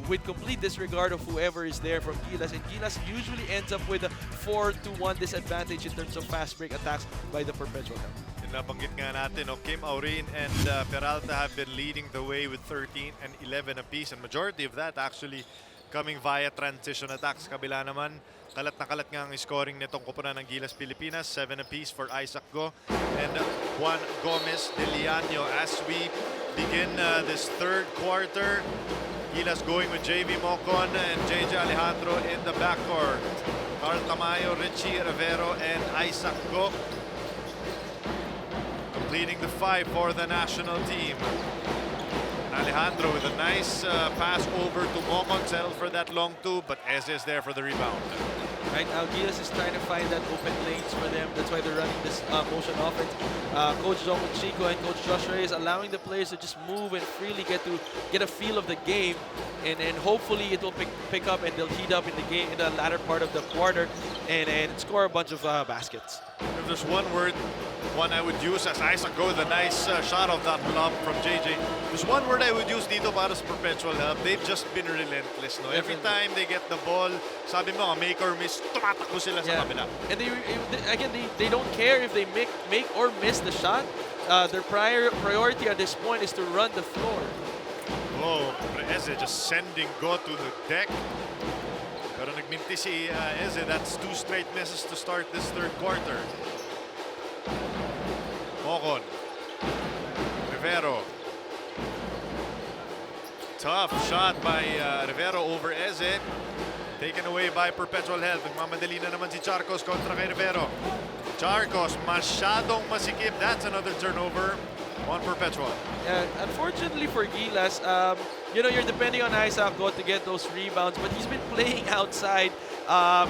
with complete disregard of whoever is there from Gilas, and Gilas usually ends up with a 4-1 disadvantage in terms of fast break attacks by the Perpetual. Nabanggit nga natin, Kim Aurin and Peralta have been leading the way with 13 and 11 apiece, and majority of that actually coming via transition attacks. Kabila naman, kalat na kalat nga ang scoring nitong koponan ng Gilas Pilipinas, 7 apiece for Isaac Go and Juan Gomez de Liano. As we begin this third quarter, Gilas going with JV Mocon and JJ Alejandro in the backcourt. Carl Tamayo, Richie Rivero, and Isaac Go completing the 5 for the national team. Alejandro with a nice pass over to Mocon, settled for that long 2, but Eze is there for the rebound. Right now, Gilas is trying to find that open lanes for them. That's why they're running this motion offense. Coach Jomo Chico and Coach Josh Reyes allowing the players to just move and freely get a feel of the game, and hopefully it will pick up and they'll heat up in the game in the latter part of the quarter and score a bunch of baskets. If there's one I would use as Isaac Go with a nice shot of that lob from JJ. There's one word I would use dito para sa Perpetual help. They've just been relentless, no? Every time they get the ball, sabi mo, make or miss, tumatakbo sila sa kabila. And they don't care if they make or miss the shot. Their priority at this point is to run the floor. Oh, Eze just sending Go to the deck. Pero nagminti si Eze. That's 2 straight misses to start this third quarter. Mocon. Rivero. Tough shot by Rivero over Eze. Taken away by Perpetual Health. Nagmamadali na naman si Charcos kontra kay Rivero. Charcos masyadong masikip. That's another turnover on Perpetual. Unfortunately for Gilas, you're depending on Isaac Go to get those rebounds, but he's been playing outside,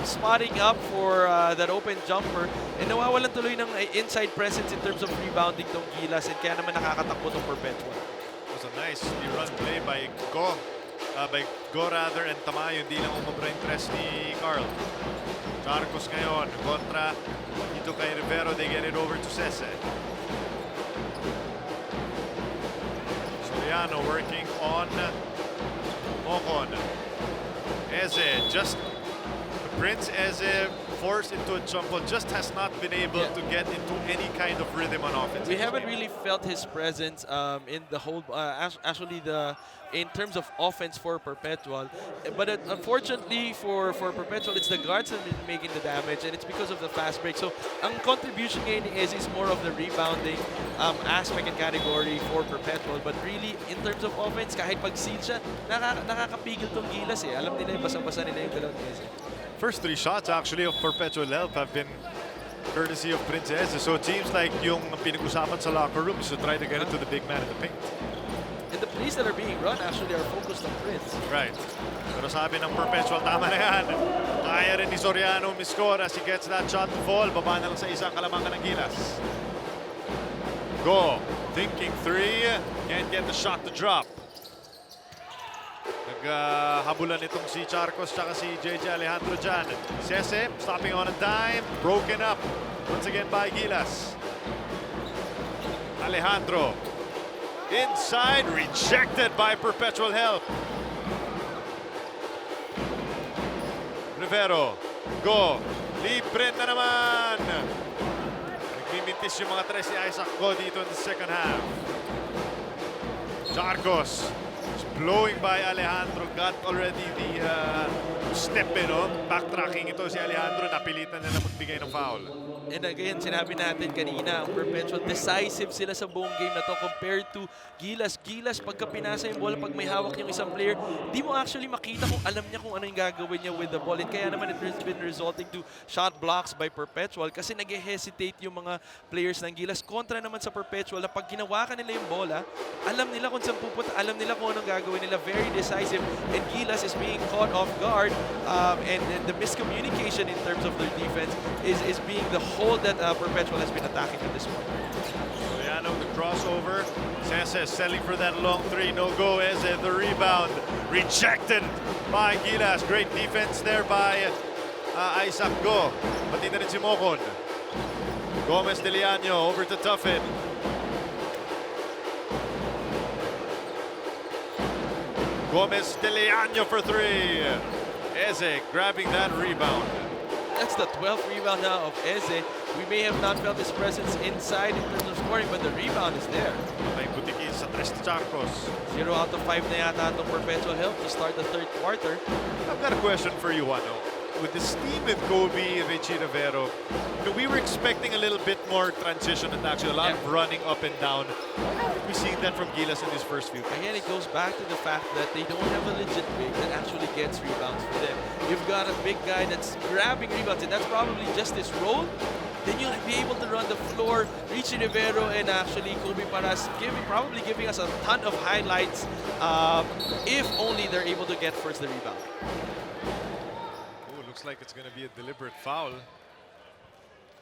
spotting up for that open jumper, and nawawalan tuloy ng inside presence in terms of rebounding tong Gilas, and kaya naman nakakatakbo tong Perpetual. It was a nice run play by Go. And Tamayo, hindi lang umabra yung press ni Carl. Charcos ngayon kontra dito kay Rivero. They get it over to Cese. Soriano working on Mocon. Eze, just Prince Eze forced into a jump ball, just has not been able to get into any kind of rhythm on offense. We haven't really felt his presence in the whole, in terms of offense for Perpetual. But unfortunately for Perpetual, it's the guards that have been making the damage, and it's because of the fast break. So, ang contribution ngayon is more of the rebounding aspect and category for Perpetual. But really, in terms of offense, kahit pag-seal siya, nakakapigil tong Gilas eh. Alam nila, basa-basa nila yung dalawang Eze. First 3 shots actually of Perpetual Help have been courtesy of Prince Eze. So it seems like yung pinag-usapan sa locker room is to try to get it to the big man in the paint. And the plays that are being run actually are focused on Prince. Right. Pero sabi ng Perpetual, tama na yan. Kaya rin ni Soriano miscore as he gets that shot to fall. Baba na lang sa isang kalamangan ng Gilas. Go. Thinking 3. Can't get the shot to drop. Naghabulan itong si Charcos tsaka si JJ Alejandro dyan. Cese stopping on a dime. Broken up once again by Gilas. Alejandro. Inside, rejected by Perpetual Help. Rivero. Go. Libre na naman. Nagmimintis yung mga tres si Isaac Go dito in the second half. Charcos. Blowing by Alejandro, got already the step no? Backtracking ito si Alejandro, napilitan na magbigay ng foul. And again, sinabi natin kanina, ang Perpetual, decisive sila sa buong game na to compared to Gilas. Gilas, pagka pinasa yung bola, pag may hawak yung isang player, di mo actually makita kung alam niya kung ano yung gagawin niya with the ball. And kaya naman it has been resulting to shot blocks by Perpetual kasi nag-hesitate yung mga players ng Gilas. Kontra naman sa Perpetual na pag ginawakan nila yung bola, alam nila kung saan pupunta, alam nila kung anong gagawin nila. Very decisive. And Gilas is being caught off guard and the miscommunication in terms of their defense is being the hole that Perpetual has been attacking at this point. Soriano, the crossover. Sese selling for that long three. No go. Eze, the rebound. Rejected by Gilas. Great defense there by Isaac Go. Pati na rin si Mocon. Gomez Deliano over to Tuffin. Gomez Deliano for three. Eze grabbing that rebound. That's the 12th rebound now of Eze. We may have not felt his presence inside in terms of scoring, but the rebound is there. May butikin sa Tres Chacos. 0 out of 5 na yata itong Perpetual help to start the third quarter. I've got a question for you, Wano. With this team with Kobe, Richie Rivero, we were expecting a little bit more transition and actually a lot of running up and down. Why haven't we seen that from Gilas in these first few games? Again, it goes back to the fact that they don't have a legit big that actually gets rebounds for them. You've got a big guy that's grabbing rebounds, and that's probably just his role. Then you'll be able to run the floor. Richie Rivero and actually Kobe Paras probably giving us a ton of highlights if only they're able to get first the rebound. Ooh, looks like it's going to be a deliberate foul.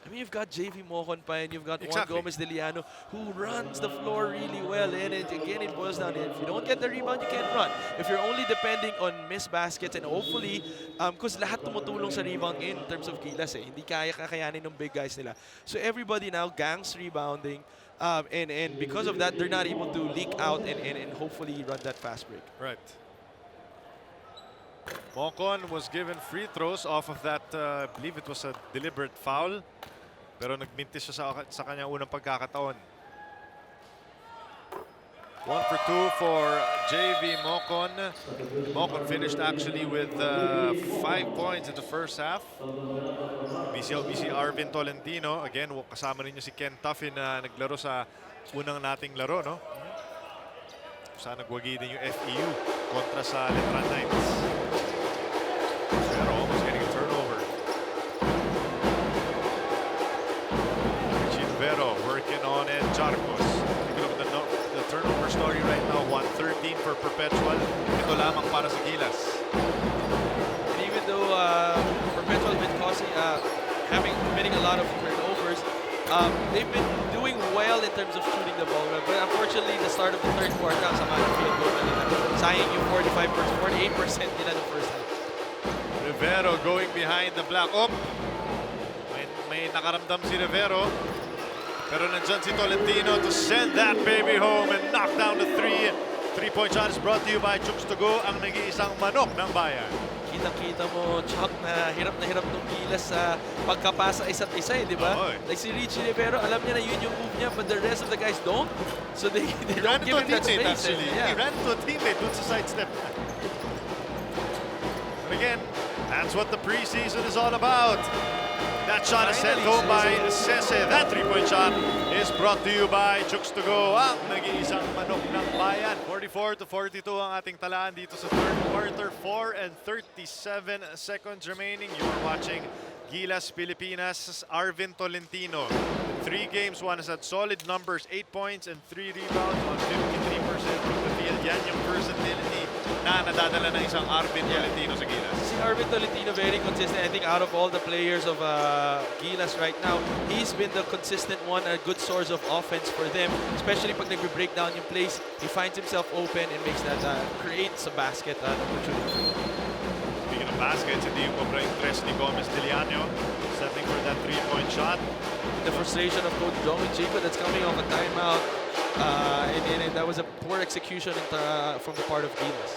I mean, you've got JV Mocon pa and you've got Juan Exactly. Gomez Deliano who runs the floor really well. And again, it boils down to if you don't get the rebound, you can't run. If you're only depending on missed baskets and hopefully, because lahat tumutulong sa rebound in terms of Gilas eh. Hindi kaya kakayanin ng big guys nila. So everybody now gangs rebounding. And because of that, they're not able to leak out and hopefully run that fast break. Right. Mocon was given free throws off of that, I believe it was a deliberate foul. Pero nagmintis siya sa kanyang unang pagkakataon. 1 for 2 for JV Mocon. Mocon finished actually with 5 points in the first half. BC Arvin Tolentino. Again, kasama rin niyo si Ken Tuffin na naglaro sa unang nating laro, no? Saan nagwagi din yung FEU kontra sa Letran Knights. Pero almost getting a turnover. Richie Rivero working on it. Charcos. Look at the turnover story right now. 113 for Perpetual. Ito lamang para sa Gilas. And even though Perpetual has been committing a lot of turnovers, they've been doing well in terms of shooting the ball. But unfortunately, the start of the third quarter, sa mga field goal nila, sayang yung 48% nila ng first half. Rivero going behind the block. Oh! May nakaramdam si Rivero. Pero nandyan si Tolentino to send that baby home and knock down the three. Three-point shot is brought to you by Chooks to Go, ang nag-iisang manok ng bayan. Kita-kita mo, Chuck, na hirap nung Gilas sa pagkapasa isa't isa eh, di ba? Oo, eh. Like si Richie Rivero, alam niya na yun yung move niya, but the rest of the guys don't. So they Ran don't into give a him that teammate space. actually. Yeah. He ran into a teammate dun sa sidestep. And again, that's what the preseason is all about. That shot is sent home by Sese. That three-point shot is brought to you by Chooks to Go, ang nag-iisang manok ng bayan. 44-42 ang ating talaan dito sa third quarter. 4 and 37 seconds remaining. You are watching Gilas Pilipinas. Arvin Tolentino. 3 games, one has had solid numbers, 8 points and 3 rebounds on 53% from the field. Yan yung versatility na nadadala ng isang Arvin Tolentino sa Gilas. Si Arvin Tolentino very consistent. I think out of all the players of Gilas right now, he's been the consistent one, a good source of offense for them. Especially pag nag-break down yung plays, he finds himself open and makes that creates a basket opportunity. Speaking of baskets, hindi yung cobra yung tres ni Gomez Deliano, setting for that three-point shot. The frustration of Coach Joe and Chico that's coming off a timeout, and that was a poor execution from the part of Gilas.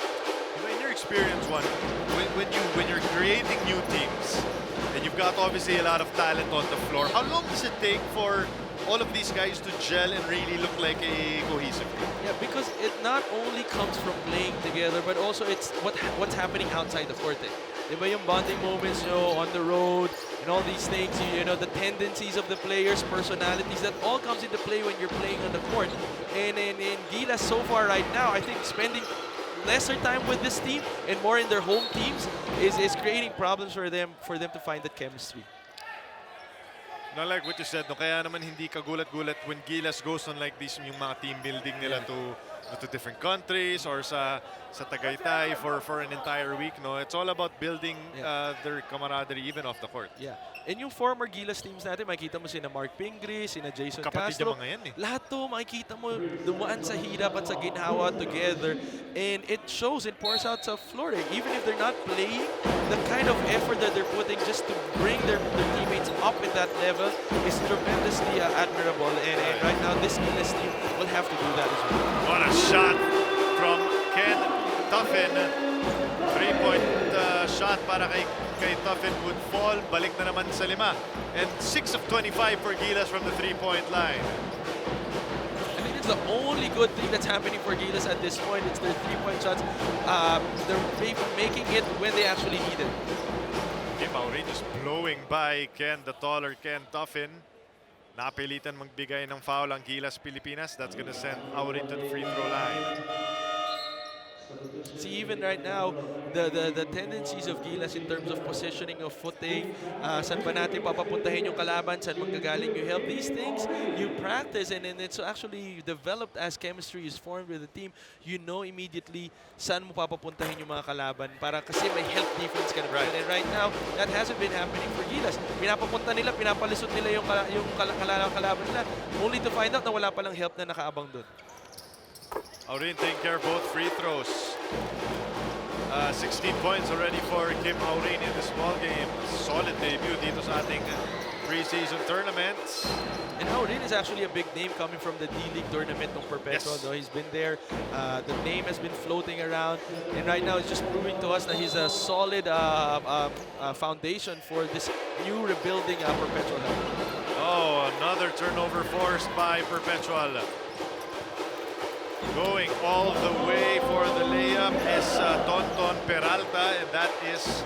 In your experience, when you're creating new teams, and you've got obviously a lot of talent on the floor, how long does it take for all of these guys to gel and really look like a cohesive team? Yeah, because it not only comes from playing together, but also it's what's happening outside the court. Diba yung bonding moments nyo on the road and all these things, you know, the tendencies of the players, personalities, that all comes into play when you're playing on the court. And in Gilas so far right now, I think spending lesser time with this team and more in their home teams is creating problems for them to find that chemistry. No, like what you said, no, kaya naman hindi kagulat-gulat when Gilas goes on like this, yung mga team building nila to different countries or sa Tagaytay for an entire week. No, it's all about building their camaraderie even off the court. Yeah. And yung former Gilas teams natin, makikita mo sina Mark Pingree, sina Jason Kapatid Castro. yung mga yan, eh. Lahat to, makikita mo dumaan sa hirap at sa ginhawa together. And it shows, it pours out sa floor. Even if they're not playing, the kind of effort that they're putting just to bring their teammates up in that level is tremendously admirable. And right now, this Gilas team will have to do that as well. What a shot from Ken Tuffin. Three-point shot para kay Tuffin would fall. Balik na naman sa 5. And 6 of 25 for Gilas from the three-point line. I think it's the only good thing that's happening for Gilas at this point. It's their three-point shots. They're making it when they actually need it. Kim Aurin just blowing by Ken, the taller Ken Tuffin. Napilitan magbigay ng foul ang Gilas Pilipinas. That's gonna send Aurin to the free throw line. See, even right now, the tendencies of Gilas in terms of positioning of footing, saan ba natin papapuntahin yung kalaban, saan manggagaling yung help, these things you practice and it's actually developed as chemistry is formed with the team. You know immediately saan mo papapuntahin yung mga kalaban para kasi may help defense ka na. And right now, that hasn't been happening for Gilas. Pinapapunta nila, pinapalisot nila yung kalaban nila only to find out na wala palang help na nakaabang doon. Aurin taking care of both free throws. 16 points already for Kim Aurin in this ball game. Solid debut dito sa ating preseason tournament. And Aurin is actually a big name coming from the D-League tournament ng Perpetual. Yes. Though he's been there. The name has been floating around. And right now, it's just proving to us that he's a solid foundation for this new rebuilding Perpetual. Oh, another turnover forced by Perpetual. Going all the way for the layup is Tonton Peralta, and that is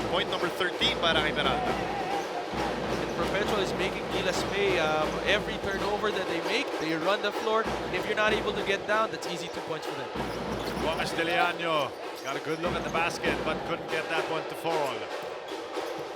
point number 13 para kay Peralta. And Perpetual is making Gilas pay. Every turnover that they make, they run the floor. And if you're not able to get down, that's easy 2 points for them. Gomez de Leaño got a good look at the basket, but couldn't get that one to fall.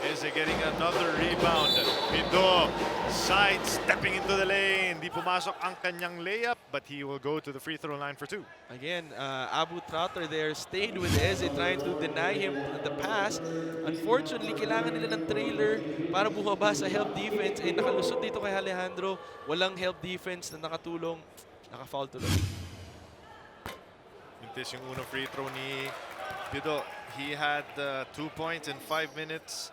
Eze getting another rebound. Pido sidestepping into the lane. Di pumasok ang kanyang layup, but he will go to the free throw line for 2. Again, Abu Trotter there stayed with Eze, trying to deny him the pass. Unfortunately, kailangan nila ng trailer para bumaba sa help defense. Nakalusot dito kay Alejandro. Walang help defense na nakatulong. Naka-foul tuloy. Mintis yung unang free throw ni Pido. He had 2 points in 5 minutes.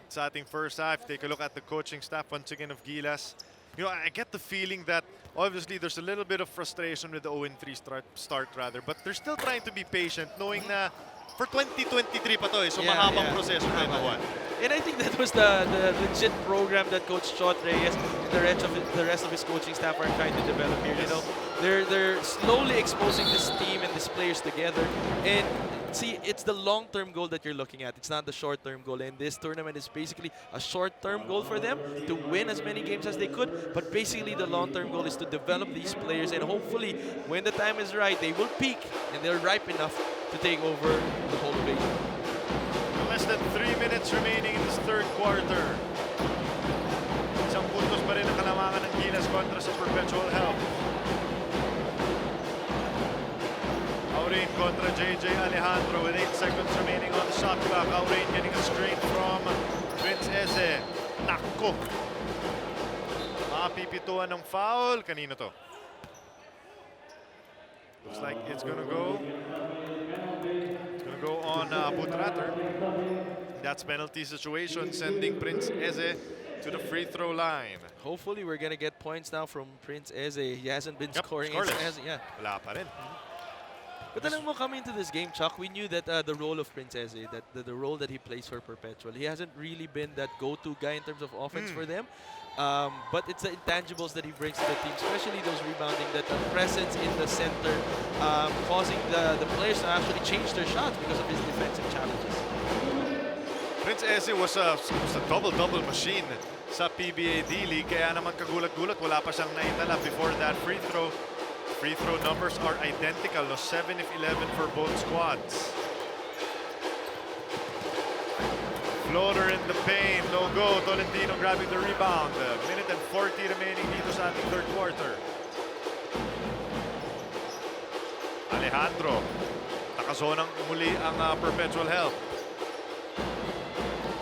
Sa ating first half, take a look at the coaching staff once again of Gilas. You know, I get the feeling that obviously there's a little bit of frustration with the 0-3 start rather, but they're still trying to be patient, knowing na for 2023 pa to, so mahabang proseso na ito. And I think that was the legit program that Coach Chot Reyes and the rest of his coaching staff are trying to develop here. You know, they're slowly exposing this team and these players together. And see, it's the long-term goal that you're looking at. It's not the short-term goal. And this tournament is basically a short-term goal for them to win as many games as they could. But basically, the long-term goal is to develop these players. And hopefully, when the time is right, they will peak and they're ripe enough to take over the whole of Asia. Less than 3 minutes remaining in this third quarter. Isang puntos pa rin ang kalamangan ng Gilas kontra sa Perpetual Help. Aurin kontra JJ Alejandro with 8 seconds remaining on the shot clock. Aurin getting a screen from Prince Eze. Nako! Mapipituan ng foul. Kanino to? Looks like it's gonna go. It's gonna go on Butrater. That's penalty situation, sending Prince Eze to the free throw line. Hopefully, we're gonna get points now from Prince Eze. He hasn't been scoring. Scoreless. Wala pa rin. But alam mo, coming into this game, Chuck, we knew that the role of Prince Eze, that the role that he plays for Perpetual, he hasn't really been that go-to guy in terms of offense for them. But it's the intangibles that he brings to the team, especially those rebounding, that presence in the center, causing the players to actually change their shots because of his defensive challenges. Prince Eze was a double-double machine sa PBA D-League. Kaya naman kagulat-gulat, wala pa siyang naitala before that free throw. Free throw numbers are identical, no? 7 of 11 for both squads. Floater in the paint, no go. Tolentino grabbing the rebound. Minute and 40 remaining dito sa ating third quarter. Alejandro, nakazonang muli ang Perpetual Health.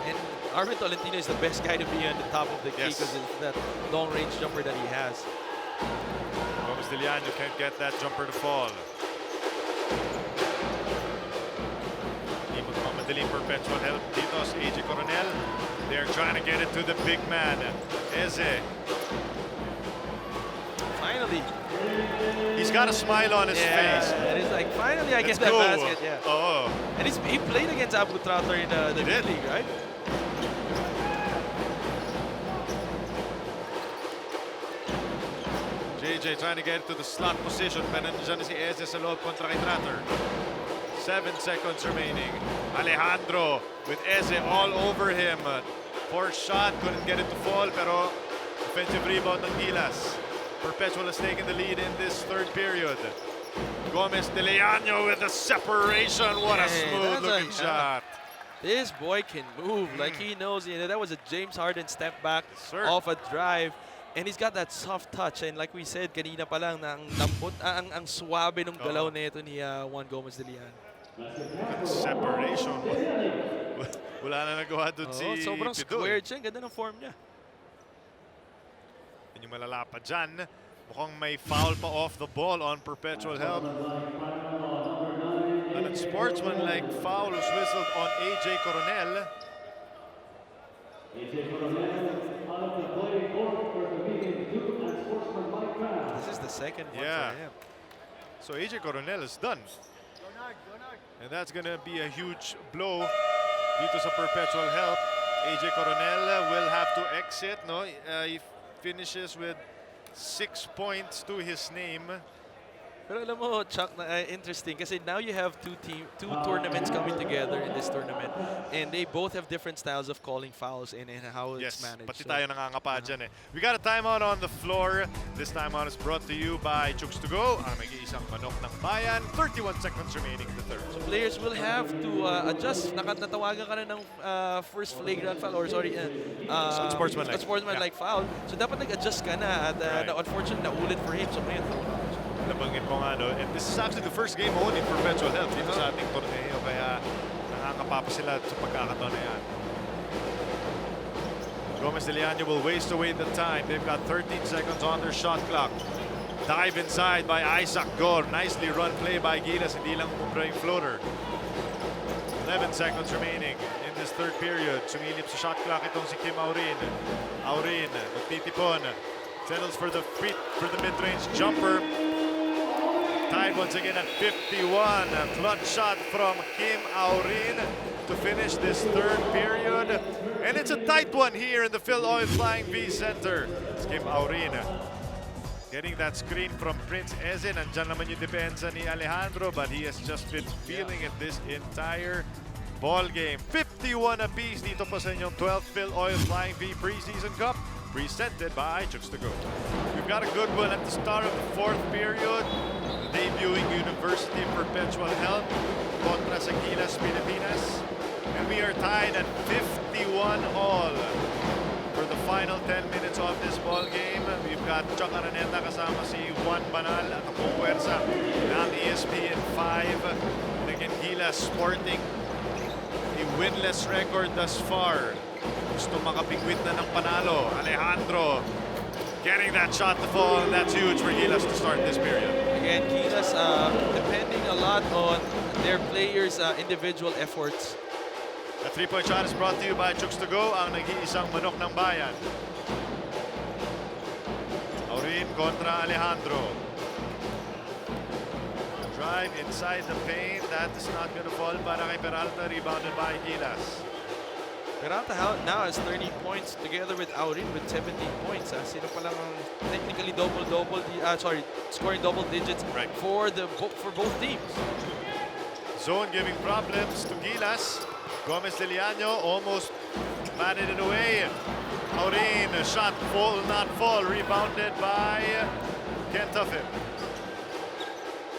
And Arvin Tolentino is the best guy to be on the top of the key Yes. because of that long-range jumper that he has. Gomez Diliano can't get that jumper to fall. Hindi magmamadaling Perpetual Health dito sa AJ Coronel. They're trying to get it to the big man, Eze. Finally. He's got a smile on his face. And it's like, finally I Let's get that go. basket. Yeah. Oh, And he played against Abu Trator in the did. league, right? JJ trying to get to the slot position. Pero nandiyan na si Eze sa loob kontra kay Tratter. 7 seconds remaining. Alejandro with Eze all over him. Poor shot, couldn't get it to fall, pero offensive rebound ng Gilas. Perpetual has taken the lead in this third period. Gomez Diliano with the separation. What a Hey, smooth that's looking shot. This boy can move. Like he knows, that was a James Harden step back Sir. off a drive. And he's got that soft touch. And like we said, kanina pa lang, na ang lambot, ang suwabe ng galaw nito ni Juan Gomez Dilian. Separation. Wala na nagawa doon si Sobrang Pido. squared siya. Ang ganda ng form niya. Yun yung malalapad dyan. Mukhang may foul pa off the ball on Perpetual Health. An unsportsmanlike foul was whistled on AJ Coronel. This is the second one Yeah. for him. So AJ Coronel is done. And that's gonna be a huge blow dito sa Perpetual Health. AJ Coronel will have to exit. No, he finishes with 6 points to his name. Pero alam mo, Chuck, interesting kasi now you have two tournaments coming together in this tournament, and they both have different styles of calling fouls and how it's Yes, managed. pati tayo nangangapa dyan eh. We got a timeout on the floor. This timeout is brought to you by Chooks to Go, ang nag-iisang manok ng bayan. 31 seconds remaining in the third. So players will have to adjust. Natawagan ka na ng first flagrant foul or sorry, Unsportsmanlike. foul. So dapat nag-adjust ka na at Right. unfortunately naulit for him. So ngayon, Nabanggit mo nga, no? And this is actually the first game only for Perpetual Health dito sa ating torneo. Kaya nakakapapa sila sa pagkakataon na yan. Gomez Diliano will waste away the time. They've got 13 seconds on their shot clock. Dive inside by Isaac Gor. Nicely run play by Gilas. Hindi lang umubra yung floater. 11 seconds remaining in this third period. Sumilip sa shot clock itong si Kim Aurin. Aurin, magtitipon. Settles for the mid-range jumper. Tied once again at 51. A clutch shot from Kim Aurin to finish this third period. And it's a tight one here in the Filoil Flying V Center. It's Kim Aurin getting that screen from Prince Eze. Nandyan naman yung depensa ni Alejandro, but he has just been feeling it this entire ball game. 51 apiece dito pa sa inyong 12th Filoil Flying V Preseason Cup, presented by Chooks to Go. We've got a good one at the start of the fourth period. Debuting University Perpetual Health kontra sa Gilas, Pilipinas. And we are tied at 51 all for the final 10 minutes of this ball game. We've got Chuck Araneta kasama si Juan Banal at ang puwersa ng ESPN 5. And again, Gilas sporting a winless record thus far. Gusto makapigwit na ng panalo. Alejandro getting that shot to fall, and that's huge for Gilas to start this period. again, Gilas depending a lot on their players' individual efforts. The three-point shot is brought to you by Chooks to Go, ang nag-iisang manok ng bayan. Aurin kontra Alejandro. Drive inside the paint. That is not going to fall para kay Peralta. Rebounded by Gilas. Peralta now has 30 points together with Aurin with 17 points. Sino pa lang ang technically scoring double digits for both teams. Zone giving problems to Gilas. Gomez Deliano almost batted it away. Aurin, shot full, not fall. Rebounded by Ken Tuffin.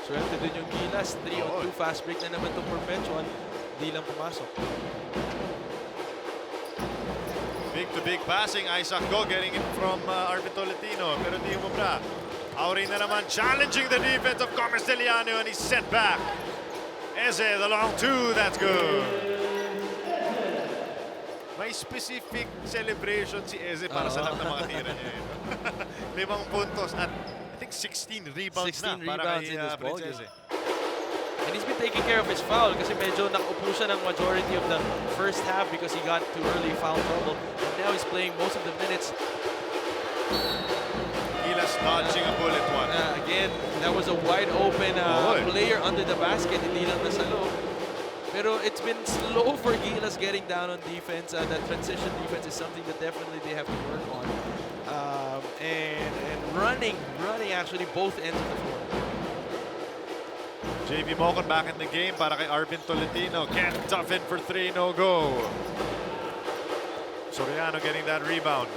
Swerte din yung Gilas. 3-on-2 fast break na naman itong Perpetual. Di lang pumasok. Big passing. Isaac Go getting it from Arvin Tolentino. Pero di umubra. Aurin na naman challenging the defense of Gomez Deliano and he's set back. Eze, the long two. That's good. May specific celebration si Eze para sa lahat ng mga tira niya. 5 puntos at I think 16 rebounds 16 na para rebounds kay in this Prince ballgame. Eze. And he's been taking care of his foul kasi medyo nakaupo siya ng majority of the first half because he got too early foul trouble. And now he's playing most of the minutes. Gilas dodging a bullet one. Again, that was a wide open player under the basket. Hindi lang nasa loob. Pero it's been slow for Gilas getting down on defense. That transition defense is something that definitely they have to work on. And running actually both ends of the floor. JV Mocon back in the game para kay Arvin Tolentino. Can't tough in for 3, no go. Soriano getting that rebound.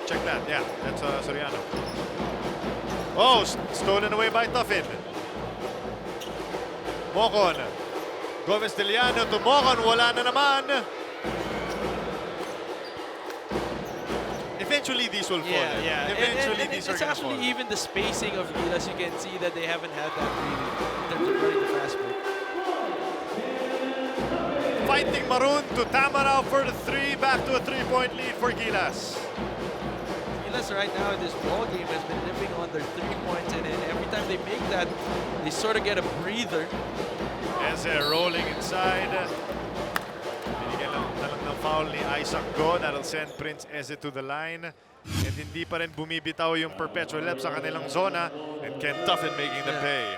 Check that, yeah, that's Soriano. Oh, stolen away by Tuffin. Mocon. Gomez Deliano to Mocon, wala na naman. Eventually these will fall. Eventually and these are it's gonna actually fall. even the spacing of Gilas. You can see that they haven't had that really in terms of running the fast break. Fighting Maroon to Tamaraw for the 3. Back to a 3-point lead for Gilas. Gilas right now in this ball game has been living on their 3 points, and every time they make that, they sort of get a breather. Eze rolling inside. Binigyan na lang ng foul ni Isaac Go. That'll send Prince Eze to the line. And hindi pa rin bumibitaw yung Perpetual Lep sa kanilang zona. And Ken Tuffin making them pay.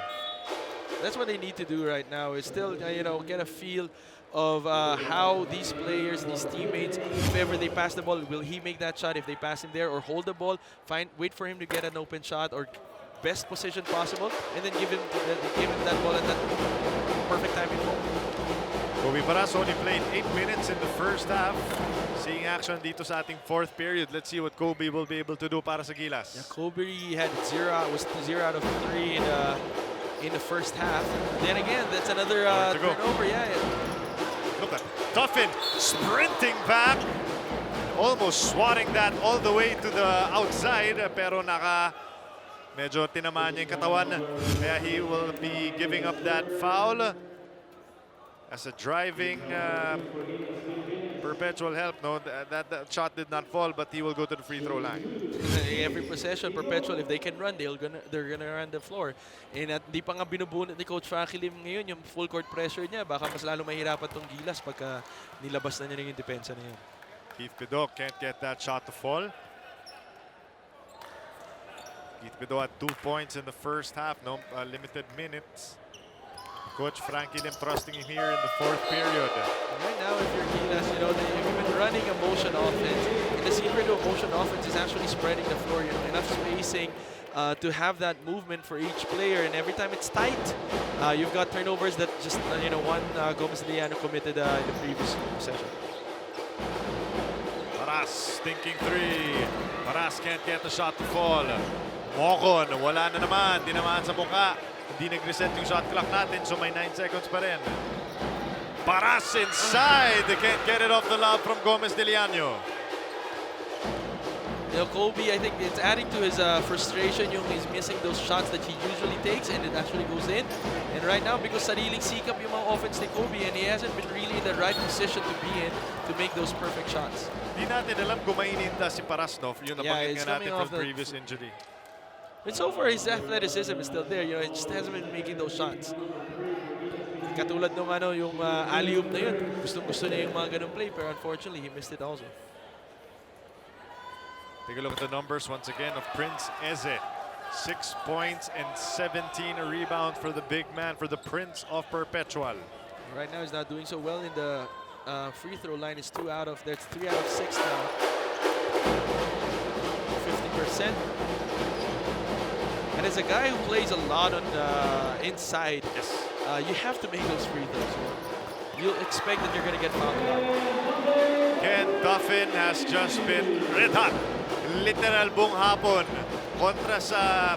That's what they need to do right now is still, get a feel of how these players, these teammates, if ever they pass the ball, will he make that shot if they pass him there, or hold the ball, wait for him to get an open shot, or best position possible, and then give him that ball at that perfect timing moment. Kobe Paras only played 8 minutes in the first half. Seeing action dito sa ating 4th period. Let's see what Kobe will be able to do para sa Gilas. Yeah, Kobe had 0 out of 3 in the first half. Then again, that's another turnover. Yeah. Look at Tuffin sprinting back. Almost swatting that all the way to the outside. Pero medyo tinamaan niya yung katawan. Kaya he will be giving up that foul. As a driving Perpetual help. No, that shot did not fall, but he will go to the free throw line. Every possession, Perpetual, if they can run, they're gonna run the floor. And at di pa nga binubunot ni Coach Frankie Lim ngayon yung full court pressure niya. Baka mas lalo mahirapan tong Gilas pagka nilabas na niya yung depensa na yun. Keith Pidot can't get that shot to fall. Keith Pidot had 2 points in the first half. No limited minutes. Coach Frankie Lim trusting him here in the 4th period. Right now, if you're Gilas, they've been running a motion offense. And the secret of motion offense is actually spreading the floor. Enough spacing to have that movement for each player. And every time it's tight, you've got turnovers that just, one Gomez Deliano committed in the previous session. Paras thinking 3. Paras can't get the shot to fall. Mocon, wala na naman. Dinamaan sa mukha. Hindi nag-reset yung shot clock natin, so may 9 seconds pa rin. Paras inside. They can't get it off the lob from Gomez Deliano. Kobe, I think it's adding to his frustration. He's missing those shots that he usually takes, and it actually goes in. And right now, because sariling sikap yung mga offense ni Kobe, and he hasn't been really in the right position to be in to make those perfect shots. Di natin alam kung maininda si Paras, no? Yung nabanggit nga natin from previous injury. But so far, his athleticism is still there. He just hasn't been making those shots. Katulad nung yung alley-oop na yun. Gustong-gusto niya yung mga ganung play, pero unfortunately, he missed it also. Take a look at the numbers once again of Prince Eze. 6 points and 17 rebounds for the big man, for the Prince of Perpetual. Right now, he's not doing so well in the free throw line. It's 3 out of 6 now. 50%. And as a guy who plays a lot on the inside, Yes. You have to make those free throws. you'll expect that you're going to get fouled a lot. Ken Duffin has just been red hot. Literal buong hapon. Kontra sa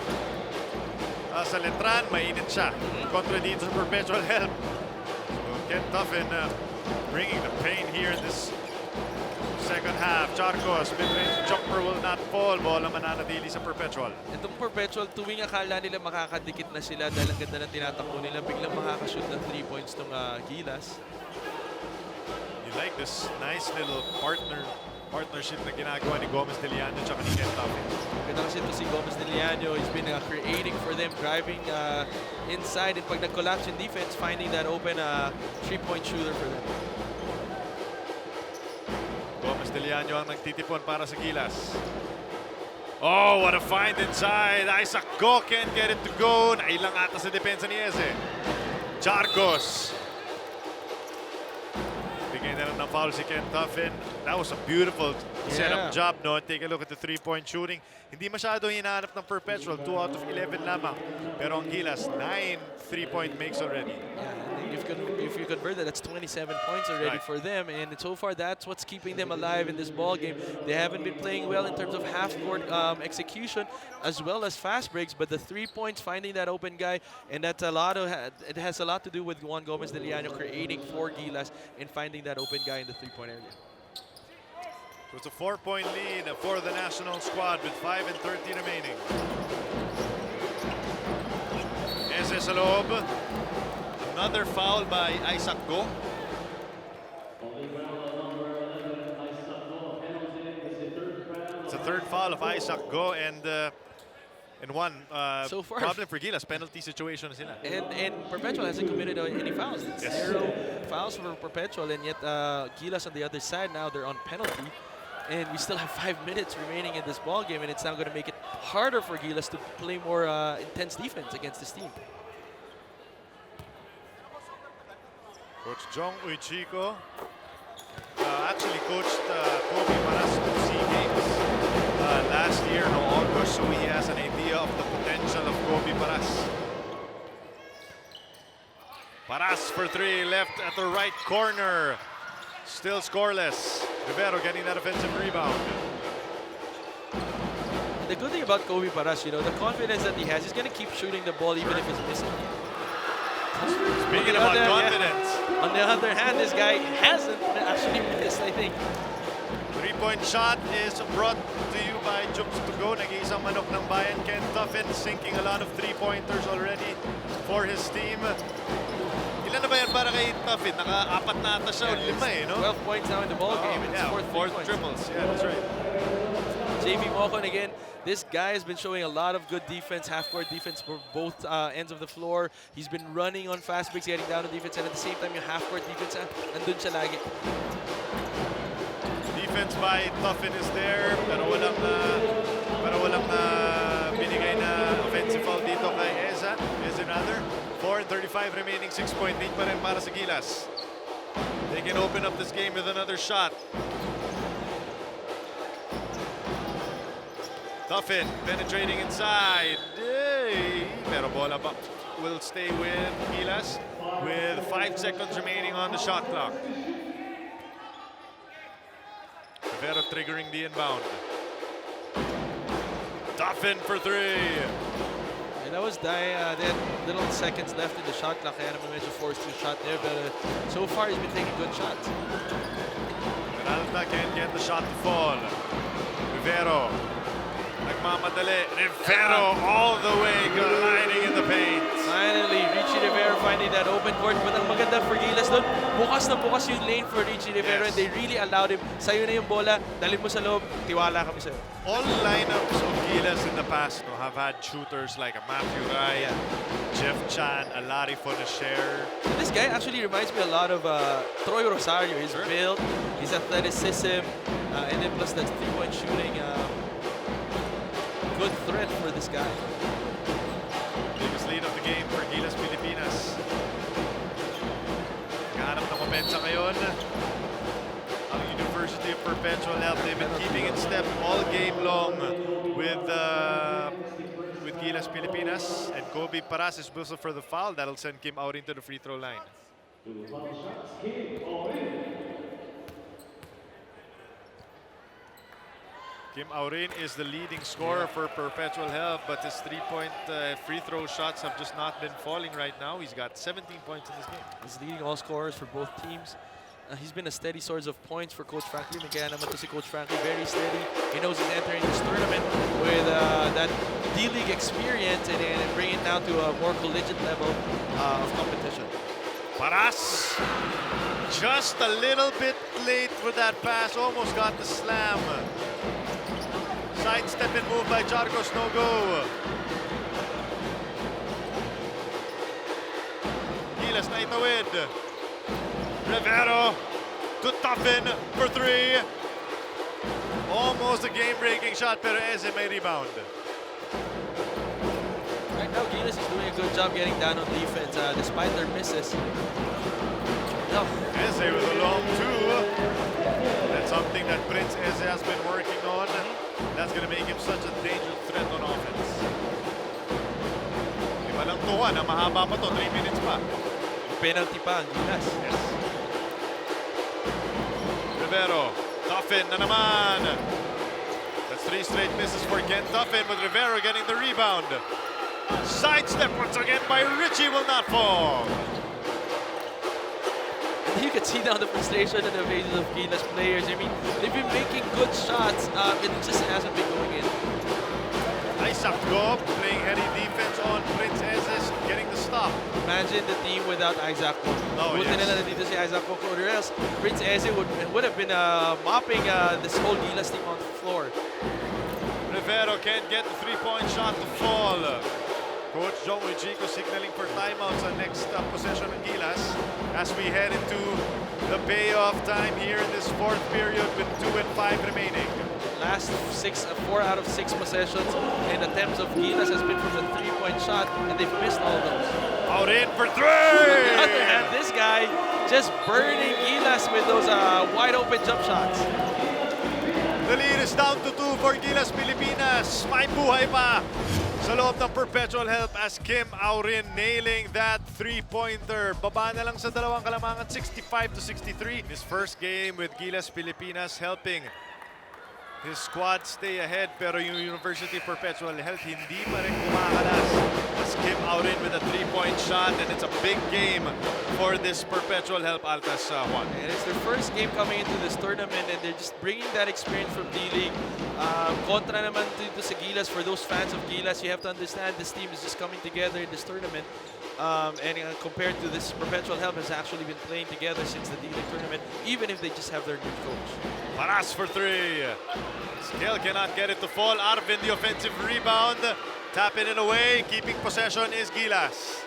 Letran, mainit siya. Kontra dito sa Perpetual Helm. So Ken Duffin bringing the pain here in this second half. Charcos, mid-range jumper will not fall. Bola mananatili sa Perpetual. Itong Perpetual, tuwing akala nila makakadikit na sila dahil ang ganda ng tinatakbo nila, biglang makakashoot ng 3 points ng Gilas. You like this nice little partnership na ginagawa ni Gomez de Liano at ni Ken Duffin. Ganda kasi ito si Gomez de Liano. He's been creating for them, driving inside, and pag nag-collapse in defense, finding that open 3-point shooter for them. Gomez de Liano ang nagtitipon para sa Gilas. Oh, what a find inside. Isaac Go can't get it to go. Nailang ata sa depensa ni Eze. Charcos. Bigay na lang ng foul si Ken Duffin. That was a beautiful setup job, no? Take a look at the 3-point shooting. Hindi masyado hinahanap ng Perpetual. 2 out of 11 lamang. Pero ang Gilas, 9 3-point makes already. Yeah, if you convert that, that's 27 points already for them. And so far, that's what's keeping them alive in this ball game. They haven't been playing well in terms of half-court execution as well as fast breaks. But the 3 points, finding that open guy, and that's a lot of it has a lot to do with Juan Gomez de Liano creating for Gilas and finding that open guy in the 3-point area. So it's a 4-point lead for the national squad with 5:30 remaining. Eze sa loob. Another foul by Isaac Go. It's a third foul of Isaac Go and one So far, problem for Gilas. Penalty situation na sila. And Perpetual hasn't committed any fouls. It's 0 fouls for Perpetual, and yet Gilas on the other side now, they're on penalty. And we still have 5 minutes remaining in this ball game, and it's now going to make it harder for Gilas to play more intense defense against this team. Coach Jong Uichico actually coached Kobe Paras 2 games last year in August, so he has an idea of the potential of Kobe Paras. Paras for 3, left at the right corner. Still scoreless. Rivero getting that offensive rebound. The good thing about Kobe Paras, the confidence that he has, he's going to keep shooting the ball even if it's missing. Speaking about confidence. On the other hand, this guy hasn't actually missed, I think. 3-point shot is brought to you by Jumps to Go. Nag-iisang manok ng bayan. Ken Duffin sinking a lot of 3-pointers already for his team. Ilan na ba yan para kay Duffin? Naka-4 na ata siya o 5 no? 12 points now in the ball game. It's fourth triples. Yeah, that's right. JV Mocon again. This guy has been showing a lot of good defense, half-court defense for both ends of the floor. He's been running on fast breaks, getting down to defense, and at the same time, yung half-court defense, nandun siya lagi. Defense by Duffin is there, pero walang binigay na offensive foul dito kay Eze rather. 4:35 remaining, 6-point lead pa rin para sa Gilas. They can open up this game with another shot. Duffin penetrating inside. Pero bola will stay with Gilas with 5 seconds remaining on the shot clock. Rivero triggering the inbound. Duffin for 3. And that was they had little seconds left in the shot clock. Kaya naman medyo forced to shot there, but so far he's been taking good shots. Peralta can't get the shot to fall. Rivero. Nagmamadali. Rivero all the way gliding in the paint. Finally, Richie Rivero finding that open court. But ang maganda for Gilas doon, bukas na bukas yung lane for Richie Rivero, and they really allowed him. Sa'yo na yung bola, dalhin mo sa loob, tiwala kami sa'yo. All lineups of Gilas in the past have had shooters like a Matthew Raya, Jeff Chan, Alari Fonacher. This guy actually reminds me a lot of Troy Rosario. His build, his athleticism, and then plus that 3-point shooting. Good threat for this guy. Biggest lead of the game for Gilas Pilipinas. Naghahanap ng opensa ngayon. Ang University of Perpetual Health, they've been keeping in step all game long with Gilas Pilipinas. And Kobe Paras is whistled for the foul. That'll send Kim out into the free throw line. Kim Aurin is the leading scorer for Perpetual Help, but his three-point free throw shots have just not been falling right now. He's got 17 points in this game. He's leading all scorers for both teams. He's been a steady source of points for Coach Franklin. Kaya naman to si Coach Franklin, very steady. He knows he's entering this tournament with that D-League experience and bringing it down to a more collegiate level of competition. Paras, just a little bit late for that pass, almost got the slam. Sidestep and move by Jargos, no go. Gilas na itawid. Rivero to Tuffin for three. Almost a game-breaking shot, pero Eze may rebound. Right now, Gilas is doing a good job getting down on defense despite their misses. No. Eze with a long two. That's something that Prince Eze has been working on. That's going to make him such a dangerous threat on offense. Di ba lang tuwa na mahaba pa to, 3 minutes pa. Penalty pa ang Gilas. Yes. Rivero, Tuffin na naman. That's 3 straight misses for Ken Tuffin, with Rivero getting the rebound. Sidestep once again by Richie, will not fall. You can see now the frustration and the faces of Gilas players. I mean, they've been making good shots, it just hasn't been going in. Isaac Gob playing heavy defense on Prince Ezes, getting the stop. Imagine the team without Isaac Cook. Oh, yes. Nila dito si Isaac Cook, or else Prince Eze would have been mopping this whole Gilas team on the floor. Rivero can't get the 3-point shot to fall. Coach Jong Uichico signaling for timeouts on next possession of Gilas as we head into the payoff time here in this fourth period with 2 and 5 remaining. Last 4 out of 6 possessions and attempts of Gilas has been from the 3-point shot, and they've missed all those. Out in for 3! On the other hand, this guy just burning Gilas with those wide open jump shots. The lead is down to 2 for Gilas Pilipinas. May buhay pa sa loob ng Perpetual Help as Kim Aurin nailing that 3-pointer. Baba na lang sa dalawang kalamangan, 65-63. His first game with Gilas Pilipinas helping his squad stay ahead, pero yung University Perpetual Health hindi pa rin kumakalas. As Kim Aurin with a 3-point shot, and it's a big game for this Perpetual Help Altas Juan. And it's their first game coming into this tournament, and they're just bringing that experience from D-League. Kontra naman dito sa Gilas. For those fans of Gilas, you have to understand this team is just coming together in this tournament. Compared to this, Perpetual Help has actually been playing together since the D-League tournament, even if they just have their new coach. Paras for 3. Still cannot get it to fall. Arvin the offensive rebound. Tapping it away. Keeping possession is Gilas.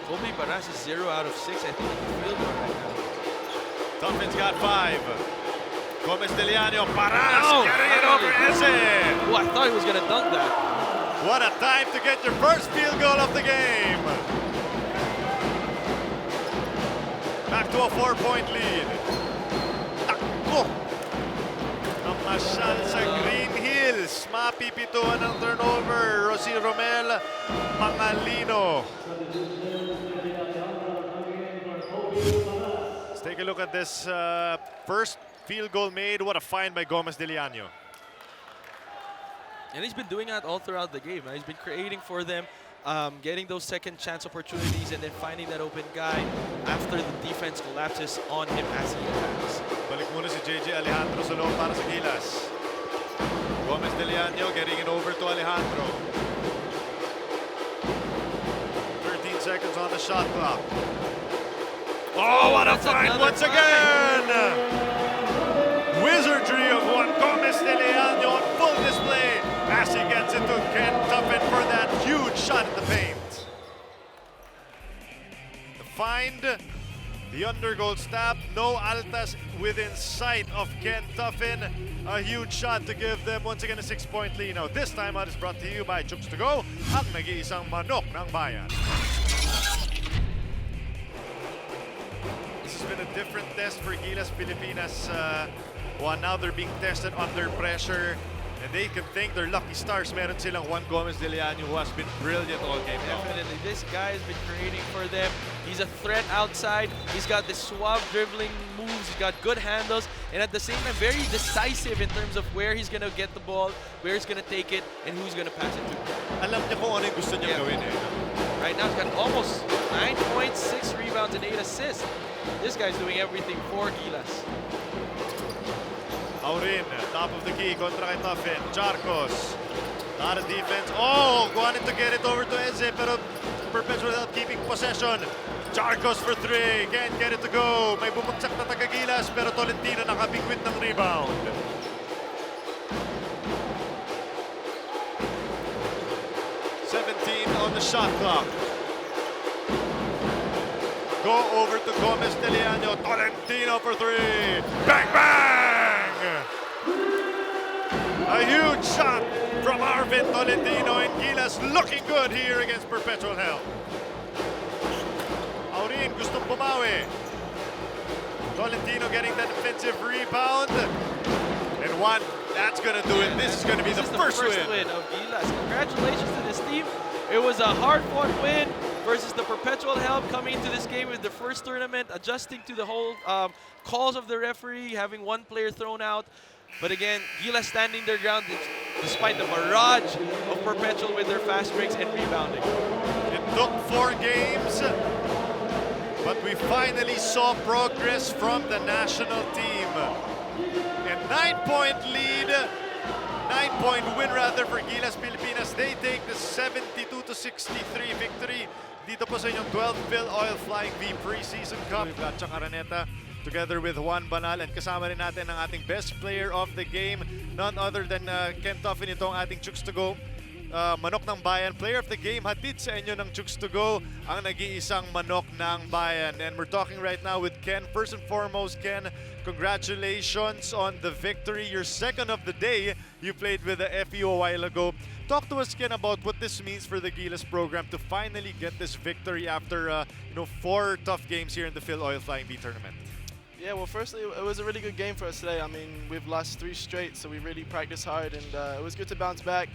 Kobe Paras is 0 out of 6. I think he can field goal right now. Tuffin's got 5. Gomez Deliano. Paras Oh, getting it over Eze. Oh, I thought he was going to dunk that. What a time to get your first field goal of the game. Back to a 4-point lead. Takbo. Namasyal sa Green Hills. Mapipituan ang turnover. Rosie Romel Mangalino. Let's take a look at this first field goal made. What a find by Gomez Deliano. And he's been doing that all throughout the game. He's been creating for them, getting those second chance opportunities, and then finding that open guy after the defense collapses on him as he attacks. Balik muna si JJ Alejandro sa loob para sa Gilas. Gomez Deliano getting it over to Alejandro. 13 seconds on the shot clock. Oh, what a find once again! Wizardry of Juan Gomez Deliano on full display as he gets it to Ken Tuffin for that huge shot in the paint. The find, the undergoal stab, no Altas within sight of Ken Tuffin. A huge shot to give them once again a 6-point lead. Now this time out is brought to you by Chooks to Go, ang nag-iisang manok ng bayan. This has been a different test for Gilas Pilipinas. Now they're being tested under pressure. And they can thank their lucky stars. Meron silang Juan Gomez de Leaño who has been brilliant all game long. Definitely, this guy has been creating for them. He's a threat outside. He's got the suave dribbling moves. He's got good handles, and at the same time, very decisive in terms of where he's gonna get the ball, where he's gonna take it, and who's gonna pass it to. Alam niya kung ano yung gusto niya gawin eh. Right now, he's got almost 9 points, 6 rebounds, and 8 assists. This guy's doing everything for Gilas. Aurin, top of the key, kontra kay Tuffin. Jarcos, lot of defense. Oh, wanted to get it over to Eze, pero Perpetual Health keeping possession. Jarcos for 3, can't get it to go. May bumagsak na taga-Gilas, pero Tolentino nakabigwit ng rebound. On the shot clock. Go over to Gomez de Leaño. Tolentino for 3. Bang, bang! A huge shot from Arvin Tolentino, and Gilas looking good here against Perpetual Hell. Aurin gustong bumawi. Tolentino getting that defensive rebound. And one, that's gonna do it. This is gonna be the first win of Gilas. Congratulations to this team. It was a hard-fought win versus the Perpetual Help coming into this game with the first tournament, adjusting to the whole calls of the referee, having one player thrown out. But again, Gilas standing their ground despite the barrage of Perpetual with their fast breaks and rebounding. It took 4 games, but we finally saw progress from the national team. And 9-point lead. 9-point win rather for Gilas Pilipinas. They take the 72-63 victory dito po sa inyong 12th Filoil Flying V Preseason Cup. Gatchang Araneta together with Juan Banal, and kasama rin natin ang ating best player of the game, none other than Ken Tuffin, ito ang ating Chooks to Go. Manok ng Bayan, player of the game, hatid sa inyo ng Chooks to Go, ang nag-iisang manok ng bayan. And we're talking right now with Ken. First and foremost, Ken, congratulations on the victory. Your second of the day. You played with the FEU a while ago. Talk to us, Ken, about what this means for the Gilas program to finally get this victory after 4 tough games here in the Filoil Flying V tournament. Yeah, well, firstly, it was a really good game for us today. I mean, we've lost 3 straight, so we really practiced hard, and it was good to bounce back.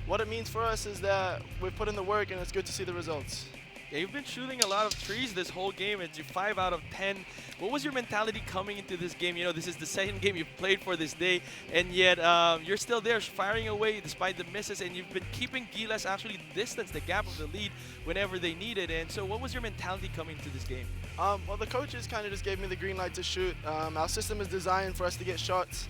What it means for us is that we've put in the work, and it's good to see the results. Yeah, you've been shooting a lot of threes this whole game. It's 5 out of 10. What was your mentality coming into this game? You know, this is the second game you've played for this day, and yet you're still there firing away despite the misses, and you've been keeping Gilas actually distance the gap of the lead whenever they need it. And so what was your mentality coming into this game? Well, the coaches kind of just gave me the green light to shoot. Our system is designed for us to get shots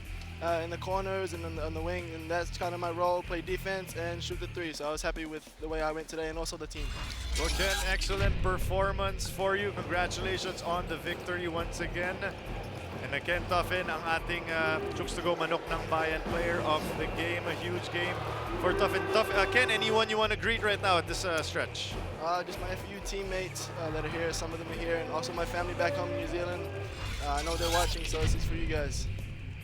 in the corners and on the wing, and that's kind of my role, play defense and shoot the 3. So I was happy with the way I went today, and also the team. Well, Ken, excellent performance for you. Congratulations on the victory once again. And Ken Tuffin, ang ating Chooks to Go Manok ng Bayan player of the game. A huge game for Tuffin. Ken, anyone you want to greet right now at this stretch? Just my FEU teammates that are here. Some of them are here, and also my family back home in New Zealand. I know they're watching, so this is for you guys.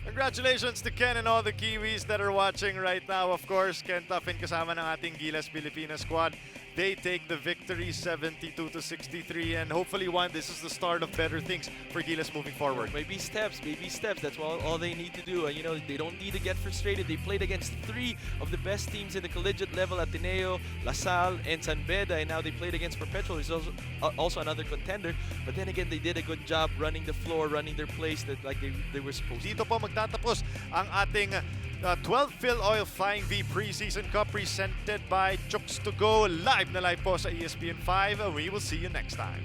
Congratulations to Ken and all the Kiwis that are watching right now. Of course, Ken Tuffin kasama ng ating Gilas Pilipinas squad. They take the victory 72-63, and hopefully this is the start of better things for Gilas moving forward. Baby steps, baby steps. That's all they need to do. You know, they don't need to get frustrated. They played against 3 of the best teams in the collegiate level, Ateneo, La Salle, and San Beda, and now they played against Perpetual, who's also another contender. But then again, they did a good job running the floor, running their plays like they were supposed to. Dito po magtatapos ang ating 12th Filoil Flying V Preseason Cup presented by Chooks to Go. Live na live po sa ESPN 5. We will see you next time.